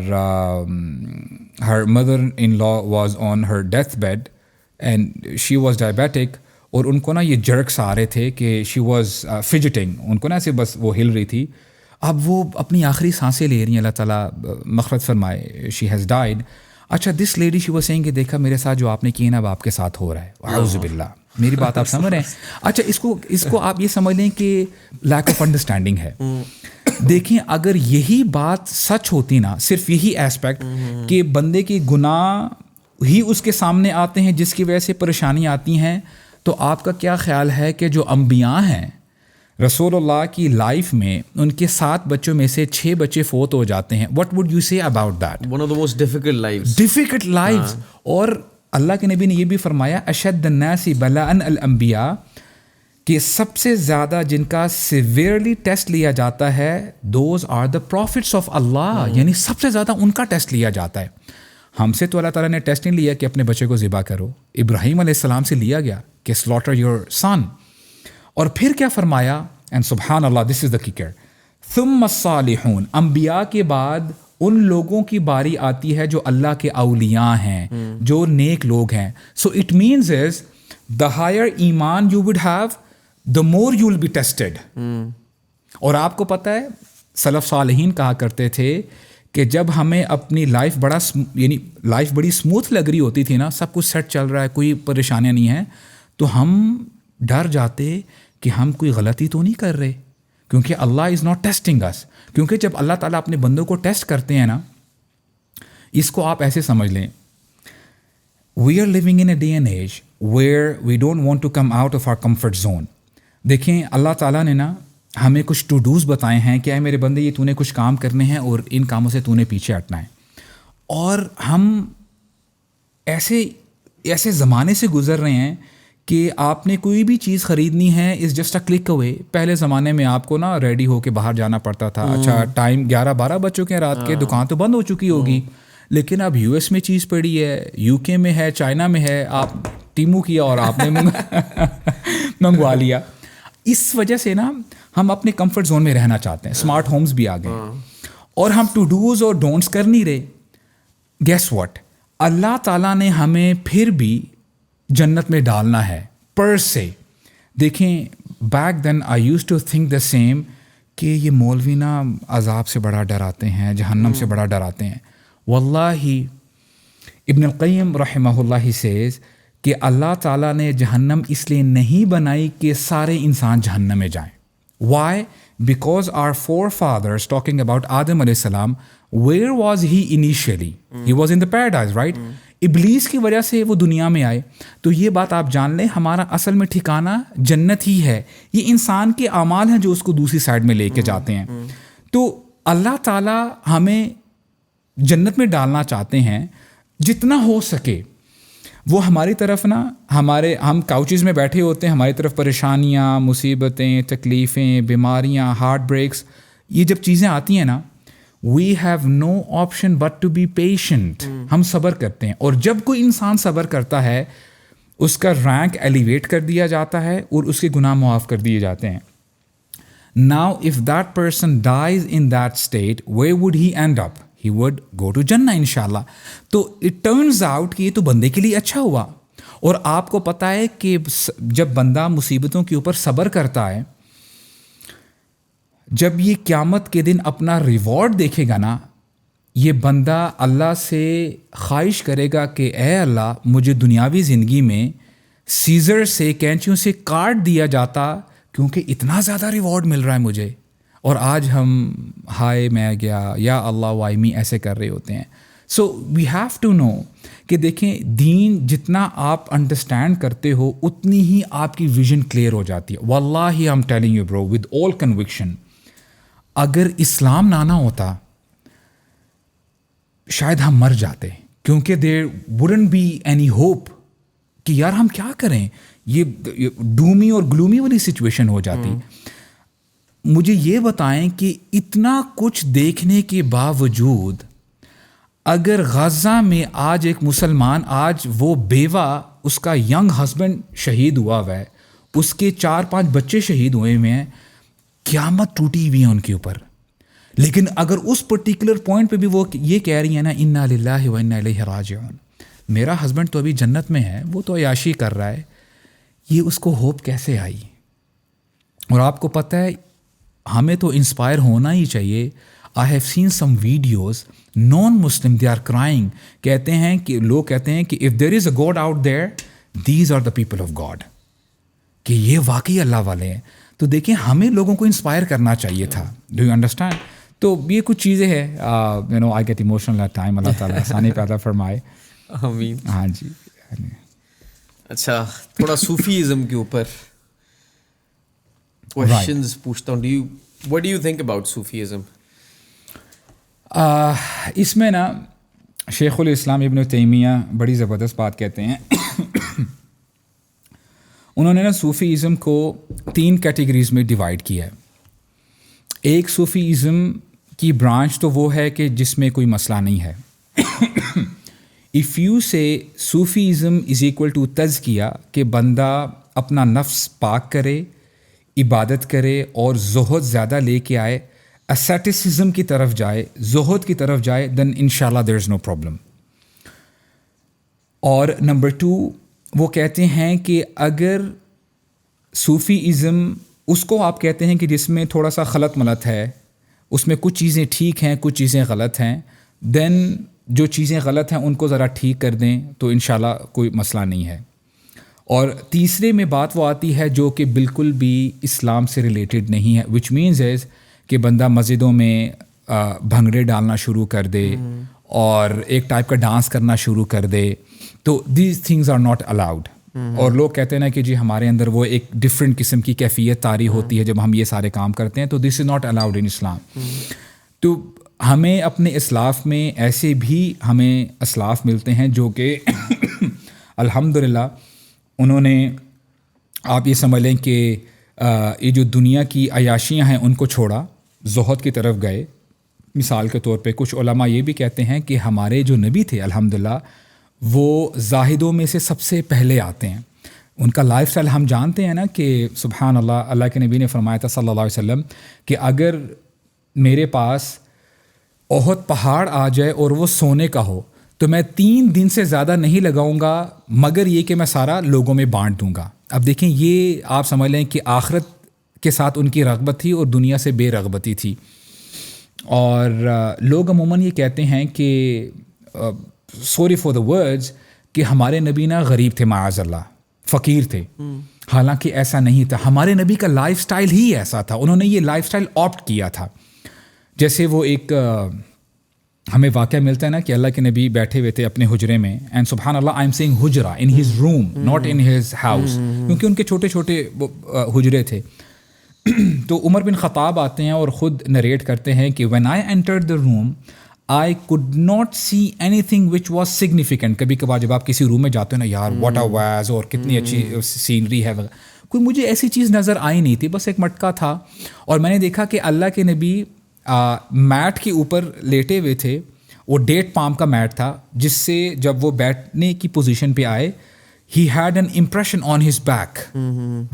her mother in law was on her death bed and she was diabetic, اور ان کو نا یہ جرکس آ رہے تھے کہ شی واز فجٹنگ, ان کو نا ایسے بس وہ ہل رہی تھی. اب وہ اپنی آخری سانسیں لے رہی ہیں, اللہ تعالیٰ مغفرت فرمائے, شی ہیز ڈائڈ. اچھا this lady she was seeing کہ دیکھا میرے ساتھ جو آپ نے کیا نا اب آپ کے ساتھ ہو رہا ہے. اعوذ باللہ, میری بات آپ سمجھ رہے ہیں؟ اچھا اس کو آپ یہ سمجھ لیں کہ لیک آف انڈرسٹینڈنگ ہے. دیکھیں اگر یہی بات سچ ہوتی نا, صرف یہی ایسپیکٹ کہ بندے کے گناہ ہی اس کے سامنے آتے ہیں جس کی وجہ سے پریشانی آتی ہیں, تو آپ کا کیا خیال ہے کہ جو انبیاء ہیں رسول اللہ کی لائف میں ان کے 7 بچوں میں سے 6 بچے فوت ہو جاتے ہیں. وٹ وڈ یو سے about that? One of the most difficult lives. اور اللہ کے نبی نے یہ بھی فرمایا اشد الناس بلاء الانبیاء, کہ سب سے زیادہ جن کا سیویئرلی ٹیسٹ لیا جاتا ہے those are the prophets of Allah, یعنی سب سے زیادہ ان کا ٹیسٹ لیا جاتا ہے. ہم سے تو اللہ تعالیٰ نے ٹیسٹ نہیں لیا کہ اپنے بچے کو ذبح کرو, ابراہیم علیہ السلام سے لیا گیا کہ سلاٹر یور سن. اور پھر کیا فرمایا, اینڈ سبحان اللہ دس از دا کیکر, ثم الصالحون, انبیاء کے بعد ان لوگوں کی باری آتی ہے جو اللہ کے اولیاء ہیں, جو نیک لوگ ہیں. So it means is the higher ایمان you would have the more you will be tested. اور آپ کو پتہ ہے سلف صالحین کہا کرتے تھے کہ جب ہمیں اپنی لائف لائف بڑی اسموتھ لگ رہی ہوتی تھی نا, سب کچھ سیٹ چل رہا ہے, کوئی پریشانیاں نہیں ہیں, تو ہم ڈر جاتے کہ ہم کوئی غلطی تو نہیں کر رہے, کیونکہ اللہ از ناٹ ٹیسٹنگ اس. کیونکہ جب اللہ تعالیٰ اپنے بندوں کو ٹیسٹ کرتے ہیں نا, اس کو آپ ایسے سمجھ لیں, we are living in a day and age where we don't want to come out of our comfort zone. دیکھیں اللہ تعالیٰ نے نا ہمیں کچھ ٹو ڈوز بتائے ہیں کہ اے میرے بندے یہ تو نے کچھ کام کرنے ہیں اور ان کاموں سے تو نے پیچھے ہٹنا ہے. اور ہم ایسے زمانے سے گزر رہے ہیں کہ آپ نے کوئی بھی چیز خریدنی ہے از جسٹ اے کلک اوے. پہلے زمانے میں آپ کو نا ریڈی ہو کے باہر جانا پڑتا تھا. اچھا ٹائم 11-12 بج چکے ہیں رات کے, دکان تو بند ہو چکی ہوگی, لیکن اب یو ایس میں چیز پڑی ہے, یو کے میں ہے, چائنا میں ہے, آپ ٹیمو کیا اور آپ نے منگوا لیا. اس وجہ سے نا ہم اپنے کمفرٹ زون میں رہنا چاہتے ہیں. اسمارٹ ہومز بھی آ گئے اور ہم ٹو ڈوز اور ڈونٹس کر نہیں رہے. گیس واٹ, اللہ تعالیٰ نے ہمیں پھر بھی جنت میں ڈالنا ہے پر سے. دیکھیں back then I use to think the same کہ یہ مولوی نا عذاب سے بڑا ڈراتے ہیں, جہنم سے بڑا ڈراتے ہیں. واللہ ابن القیم رحمہ اللہ سیز کہ اللہ تعالیٰ نے جہنم اس لیے نہیں بنائی کہ سارے انسان جہنم میں جائیں. Why? Because our forefathers talking about Adam علیہ السلام, where was he initially? He was in the paradise, right? ابلیس کی وجہ سے وہ دنیا میں آئے. تو یہ بات آپ جان لیں, ہمارا اصل میں ٹھکانہ جنت ہی ہے. یہ انسان کے اعمال ہیں جو اس کو دوسری سائڈ میں لے کے جاتے ہیں. تو اللہ تعالیٰ ہمیں جنت میں ڈالنا چاہتے ہیں جتنا ہو سکے. وہ ہماری طرف نا ہم کاؤچز میں بیٹھے ہوتے ہیں, ہماری طرف پریشانیاں, مصیبتیں, تکلیفیں, بیماریاں, ہارٹ بریکس, یہ جب چیزیں آتی ہیں نا, we have no option but to be patient. ہم صبر کرتے ہیں, اور جب کوئی انسان صبر کرتا ہے اس کا رینک ایلیویٹ کر دیا جاتا ہے اور اس کے گناہ معاف کر دیے جاتے ہیں. Now if that person dies in that state, where would he end up? He would go to Jannah inshallah. تو it turns out کہ یہ تو بندے کے لیے اچھا ہوا. اور آپ کو پتہ ہے کہ جب بندہ مصیبتوں کے اوپر صبر کرتا ہے, جب یہ قیامت کے دن اپنا ریوارڈ دیکھے گا نا, یہ بندہ اللہ سے خواہش کرے گا کہ اے اللہ مجھے دنیاوی زندگی میں سیزر سے کینچیوں سے کاٹ دیا جاتا, کیونکہ اتنا زیادہ ریوارڈ مل رہا ہے مجھے, اور آج ہم ہائے میں گیا یا اللہ وائمی ایسے کر رہے ہوتے ہیں. سو وی ہیو ٹو نو کہ دیکھیں دین جتنا آپ انڈرسٹینڈ کرتے ہو اتنی ہی آپ کی ویژن کلیئر ہو جاتی ہے. واللہ آئی ایم ٹیلنگ یو برو ود آل کنوکشن, اگر اسلام نہ ہوتا شاید ہم مر جاتے, کیونکہ دیر وڈنٹ بی اینی ہوپ کہ یار ہم کیا کریں, یہ ڈومی اور گلومی والی سچویشن ہو جاتی. مجھے یہ بتائیں کہ اتنا کچھ دیکھنے کے باوجود اگر غزہ میں آج ایک مسلمان, آج وہ بیوہ, اس کا ینگ ہسبینڈ شہید ہوا ہے, اس کے 4-5 بچے شہید ہوئے ہوئے ہیں, قیامت ٹوٹی ہوئی ہے ان کے اوپر, لیکن اگر اس پرٹیکولر پوائنٹ پہ بھی وہ یہ کہہ رہی ہیں نا انا للہ و انا الیہ راجعون, میرا ہسبینڈ تو ابھی جنت میں ہے, وہ تو عیاشی کر رہا ہے, یہ اس کو ہوپ کیسے آئی؟ اور آپ کو پتہ ہے ہمیں تو انسپائر ہونا ہی چاہیے. I have seen some videos, non Muslim they are crying, کہتے ہیں کہ لوگ کہتے ہیں کہ if there is a god out there these are the people of God, کہ یہ واقعی اللہ والے ہیں. تو دیکھیں ہمیں لوگوں کو انسپائر کرنا چاہیے تھا. Do you understand? تو یہ کچھ چیزیں ہیں, you know I get emotional at time. Allah تعالیٰ آسانی پیدا فرمائے. آمین. ہاں جی. اچھا, تھوڑا صوفیزم کے اوپر کوشچنز پوچھتا ہوں. what do you think about Sufism? اس میں نا شیخ الاسلام ابن تیمیہ بڑی زبردست بات کہتے ہیں. انہوں نے نا صوفیزم کو 3 کیٹیگریز میں ڈیوائڈ کیا ہے. ایک صوفیزم کی برانچ تو وہ ہے کہ جس میں کوئی مسئلہ نہیں ہے. اف یو سے صوفیزم از ایکول ٹو تزکیہ, کہ بندہ اپنا نفس پاک کرے, عبادت کرے اور زہد زیادہ لے کے آئے, اسیٹسزم کی طرف جائے, زہد کی طرف جائے, دین انشاءاللہ دیر از نو پرابلم. اور نمبر 2 وہ کہتے ہیں کہ اگر صوفیزم اس کو آپ کہتے ہیں کہ جس میں تھوڑا سا خلط ملط ہے, اس میں کچھ چیزیں ٹھیک ہیں کچھ چیزیں غلط ہیں, دین جو چیزیں غلط ہیں ان کو ذرا ٹھیک کر دیں تو انشاءاللہ کوئی مسئلہ نہیں ہے. اور تیسرے میں بات وہ آتی ہے جو کہ بالکل بھی اسلام سے ریلیٹڈ نہیں ہے, وچ مینز از کہ بندہ مسجدوں میں بھنگڑے ڈالنا شروع کر دے اور ایک ٹائپ کا ڈانس کرنا شروع کر دے. تو these things are not allowed. اور لوگ کہتے ہیں نا کہ جی ہمارے اندر وہ ایک ڈفرینٹ قسم کی کیفیت طاری ہوتی ہے جب ہم یہ سارے کام کرتے ہیں, تو دس از ناٹ الاؤڈ ان اسلام. تو ہمیں اپنے اسلاف میں ایسے بھی ہمیں اسلاف ملتے ہیں جو کہ الحمدللہ انہوں نے, آپ یہ سمجھ لیں کہ یہ جو دنیا کی عیاشیاں ہیں ان کو چھوڑا, زہد کی طرف گئے. مثال کے طور پہ کچھ علماء یہ بھی کہتے ہیں کہ ہمارے جو نبی تھے الحمدللہ وہ زاہدوں میں سے سب سے پہلے آتے ہیں. ان کا لائف سٹائل ہم جانتے ہیں نا کہ سبحان اللہ, اللہ کے نبی نے فرمایا تھا صلی اللہ علیہ وسلم کہ اگر میرے پاس احد پہاڑ آ جائے اور وہ سونے کا ہو تو میں 3 دن سے زیادہ نہیں لگاؤں گا مگر یہ کہ میں سارا لوگوں میں بانٹ دوں گا. اب دیکھیں یہ آپ سمجھ لیں کہ آخرت کے ساتھ ان کی رغبت تھی اور دنیا سے بے رغبتی تھی. اور لوگ عموماً یہ کہتے ہیں کہ سوری فار دا ورڈز کہ ہمارے نبی نا غریب تھے, معاذ اللہ فقیر تھے. حالانکہ ایسا نہیں تھا. ہمارے نبی کا لائف سٹائل ہی ایسا تھا, انہوں نے یہ لائف سٹائل آپٹ کیا تھا. جیسے وہ ایک ہمیں واقعہ ملتا ہے نا کہ اللہ کے نبی بیٹھے ہوئے تھے اپنے حجرے میں, اینڈ سبحان اللہ آئی ایم سیئنگ حجرہ in his room not in his house, کیونکہ ان کے چھوٹے چھوٹے حجرے تھے. تو عمر بن خطاب آتے ہیں اور خود نریٹ کرتے ہیں کہ when I entered the room I could not see any thing which was significant. کبھی کبھار جب آپ کسی روم میں جاتے ہیں نا, یار واٹ آر ویز اور کتنی اچھی سینری ہے, کوئی مجھے ایسی چیز نظر آئی نہیں تھی, بس ایک مٹکا تھا. اور میں نے دیکھا کہ اللہ کے نبی میٹ کے اوپر لیٹے ہوئے تھے, وہ ڈیٹ پام کا میٹ تھا, جس سے جب وہ بیٹھنے کی پوزیشن پہ آئے he had an impression on his back,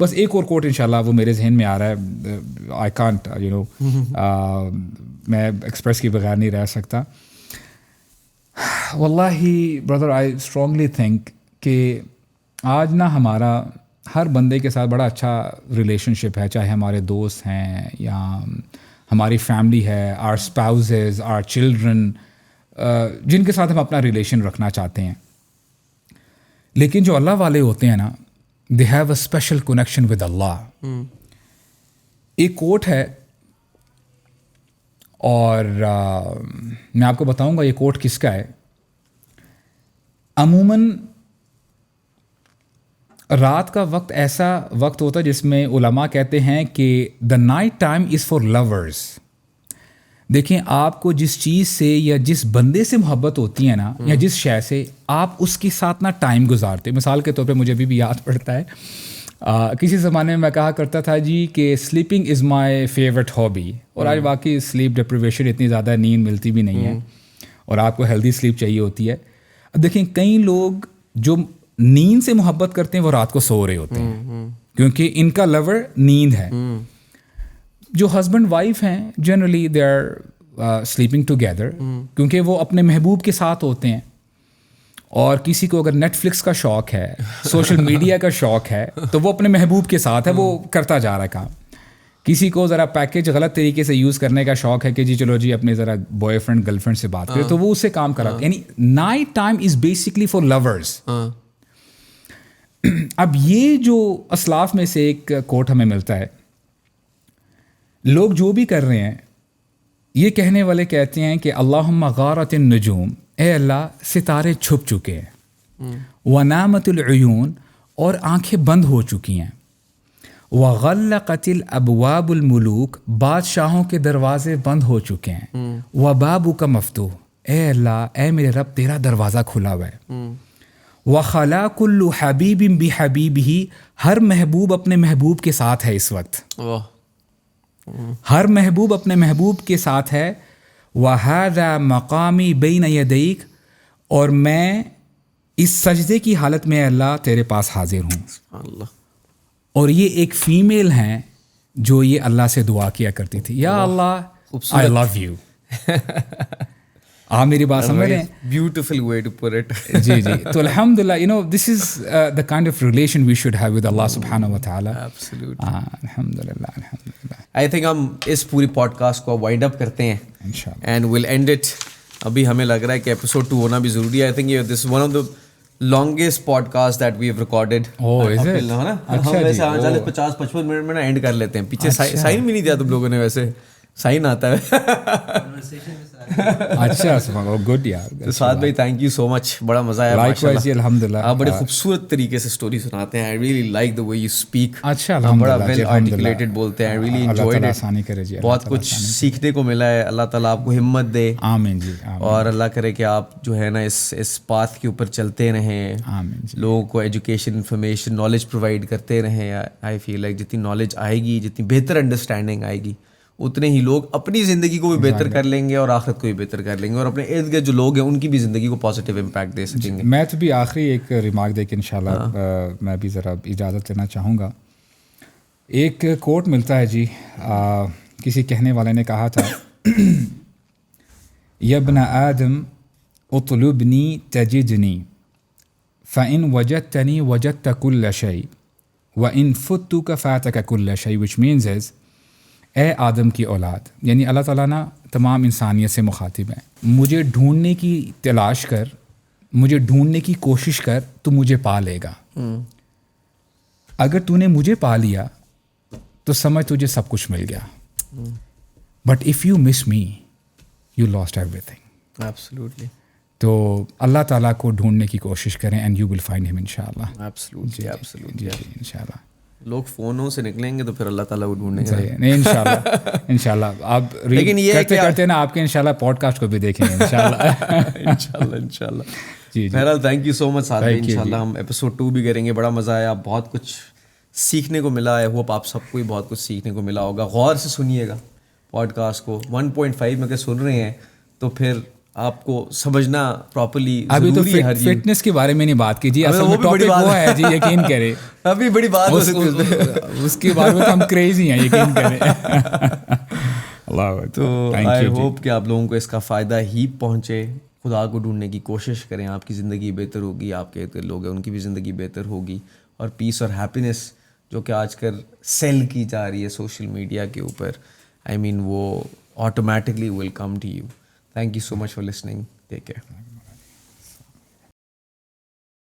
بس ایک اور کوٹ انشاءاللہ وہ میرے ذہن میں آ رہا ہے, آئی کانٹ میں ایکسپریس کے بغیر نہیں رہ سکتا. واللہ برادر آئی اسٹرانگلی تھنک کہ آج نا ہمارا ہر بندے کے ساتھ بڑا اچھا ریلیشن شپ ہے, چاہے ہمارے دوست ہیں یا ہماری فیملی ہے, آر اسپاؤزز, آر چلڈرن, جن کے ساتھ ہم اپنا ریلیشن رکھنا چاہتے ہیں. لیکن جو اللہ والے ہوتے ہیں نا, they have a special connection with Allah. ایک کوٹ ہے اور میں آپ کو بتاؤں گا یہ کوٹ کس کا ہے. عموماً رات کا وقت ایسا وقت ہوتا ہے جس میں علماء کہتے ہیں کہ the night time is for lovers. دیکھیں آپ کو جس چیز سے یا جس بندے سے محبت ہوتی ہے نا, یا جس شے سے, آپ اس کے ساتھ نا ٹائم گزارتے. مثال کے طور پہ مجھے ابھی بھی یاد پڑتا ہے, کسی زمانے میں میں کہا کرتا تھا جی کہ sleeping is my favourite hobby, اور آج واقعی سلیپ ڈپریویشن اتنی زیادہ نیند ملتی بھی نہیں ہے, اور آپ کو ہیلدی سلیپ چاہیے ہوتی ہے. اب دیکھیں کئی لوگ جو نیند سے محبت کرتے ہیں وہ رات کو سو رہے ہوتے ہیں کیونکہ ان کا لور نیند ہے. جو ہسبینڈ وائف ہیں generally they are sleeping together کیونکہ وہ اپنے محبوب کے ساتھ ہوتے ہیں. اور کسی کو اگر نیٹ فلکس کا شوق ہے, سوشل میڈیا کا شوق ہے, تو وہ اپنے محبوب کے ساتھ ہے, وہ کرتا جا رہا ہے کام. کسی کو ذرا پیکیج غلط طریقے سے یوز کرنے کا شوق ہے کہ جی چلو جی اپنے ذرا بوائے فرینڈ گرل فرینڈ سے بات کرے, تو وہ اس سے کام کرا. یعنی night time is basically for lovers. اب یہ جو اسلاف میں سے ایک کوٹ ہمیں ملتا ہے, لوگ جو بھی کر رہے ہیں یہ کہنے والے کہتے ہیں کہ اللہم غارت النجوم, اے اللہ ستارے چھپ چکے ہیں, ونامت العیون, اور آنکھیں بند ہو چکی ہیں, وغلقت الابواب الملوک, بادشاہوں کے دروازے بند ہو چکے ہیں, وبابک مفتوح, اے اللہ اے میرے رب تیرا دروازہ کھلا ہوا ہے, وخلا کل حبیب بحبیبہ, ہر محبوب اپنے محبوب کے ساتھ ہے اس وقت, ہر محبوب اپنے محبوب کے ساتھ ہے. وَهَذَا مَقَامِي بَيْنَ يَدَيْكَ, اور میں اس سجدے کی حالت میں اللہ تیرے پاس حاضر ہوں. اور یہ ایک فیمیل ہیں جو یہ اللہ سے دعا کیا کرتی تھی, یا اللہ آئی لو یو. آپ میری بات سمجھ رہے ہیں, beautiful way to put it. جی جی. تو الحمدللہ you know this is the kind of relation we should have with Allah سبحانہ و تعالیٰ. الحمدللہ الحمدللہ. آئی تھنک ہم اس پوری پوڈ کاسٹ کو وائنڈ اپ کرتے ہیں انشاءاللہ, اینڈ ول اینڈ اٹ. ابھی ہمیں لگ رہا ہے کہ ایپیسوڈ 2 ہونا بھی ضروری ہے. I think this one of the longest podcast that we have recorded. ہے نا ہم ویسے 40-55 منٹ میں نا اینڈ کر لیتے ہیں. پیچھے سائن بھی نہیں دیا تم لوگوں نے, ویسے سائن آتا ہے. اچھا گڈ یار. سعد بھائی تھینک یو سو مچ, بڑا مزہ آیا. لائکوائز الحمدللہ, آپ بڑے خوبصورت طریقے سے اسٹوری سناتے ہیں. I really like the way you speak. اچھا بڑا ویل آرٹیکولیٹڈ بولتے ہیں. I really enjoyed it. آسانی کرے جی, بہت کچھ سیکھنے کو ملا ہے. اللہ تعالیٰ آپ کو ہمت دے. آمین جی. اور اللہ کرے کہ آپ جو ہے نا اس پاتھ کے اوپر چلتے رہیں, آمین جی. لوگوں کو ایجوکیشن, انفارمیشن, نالج پرووائڈ کرتے رہیں. آئی فیل لائک جتنی نالج آئے گی, جتنی بہتر انڈرسٹینڈنگ آئے گی, اتنے ہی لوگ اپنی زندگی کو بھی بہتر کر لیں گے اور آخرت کو بھی بہتر کر لیں گے, اور اپنے ارد گرد جو لوگ ہیں ان کی بھی زندگی کو پازیٹیو امپیکٹ دے سکیں گے. میں تو بھی آخری ایک ریمارک دے کے انشاءاللہ میں بھی ذرا اجازت لینا چاہوں گا. ایک کوٹ ملتا ہے جی, کسی کہنے والے نے کہا تھا, یبن آدم اطلبنی تجدنی فإن وجدتنی وجدت كل شيء وإن فتك فاتك كل شيء, which means is اے آدم کی اولاد, یعنی اللہ تعالیٰ نا تمام انسانیت سے مخاطب ہیں, مجھے ڈھونڈنے کی تلاش کر, مجھے ڈھونڈنے کی کوشش کر, تو مجھے پا لے گا. اگر تو نے مجھے پا لیا تو سمجھ تجھے سب کچھ مل گیا. But if you miss me you last every thing. Absolutely. تو اللہ تعالیٰ کو ڈھونڈنے کی کوشش کریں اینڈ یو ول فائنڈ ہم انشاءاللہ. Absolutely absolutely. جی انشاءاللہ. لوگ فونوں سے نکلیں گے تو پھر اللہ تعالیٰ کو ڈھونڈیں گے. نہیں انشاءاللہ انشاءاللہ. آپ لیکن یہ کرتے کرتے نا آپ کے انشاءاللہ پوڈ کاسٹ کو بھی دیکھیں گے انشاءاللہ. انشاءاللہ. جی بہرحال تھینک یو سو مچ سعد بھائی. انشاءاللہ ہم ایپیسوڈ 2 بھی کریں گے. بڑا مزہ آیا, بہت کچھ سیکھنے کو ملا ہے. ہوپ آپ سب کو بھی بہت کچھ سیکھنے کو ملا ہوگا. غور سے سنیے گا پوڈ کاسٹ کو. 1.5 میں اگر سن رہے ہیں تو پھر آپ کو سمجھنا پراپرلی ابھی تو ضروری ہے ہر چیز. فٹنس کے بارے میں نہیں بات کیجیے, اصل وہ میں بھی بڑی ٹاپک بات وہ ہے جی, یقین کریں ابھی بڑی بات ہو سکتی ہے اس کے بارے میں تو ہم کریزی ہیں, یقین کریں. اللہ تو آئی ہوپ کہ آپ لوگوں کو اس کا فائدہ ہی پہنچے. خدا کو ڈھونڈنے کی کوشش کریں, آپ کی زندگی بہتر ہوگی, آپ کے لوگ ہیں ان کی بھی زندگی بہتر ہوگی, اور پیس اور ہیپینس جو کہ آج کل سیل کی جا رہی ہے سوشل میڈیا کے اوپر, آئی مین وہ automatically will come to you. Thank you so much for listening. Take care.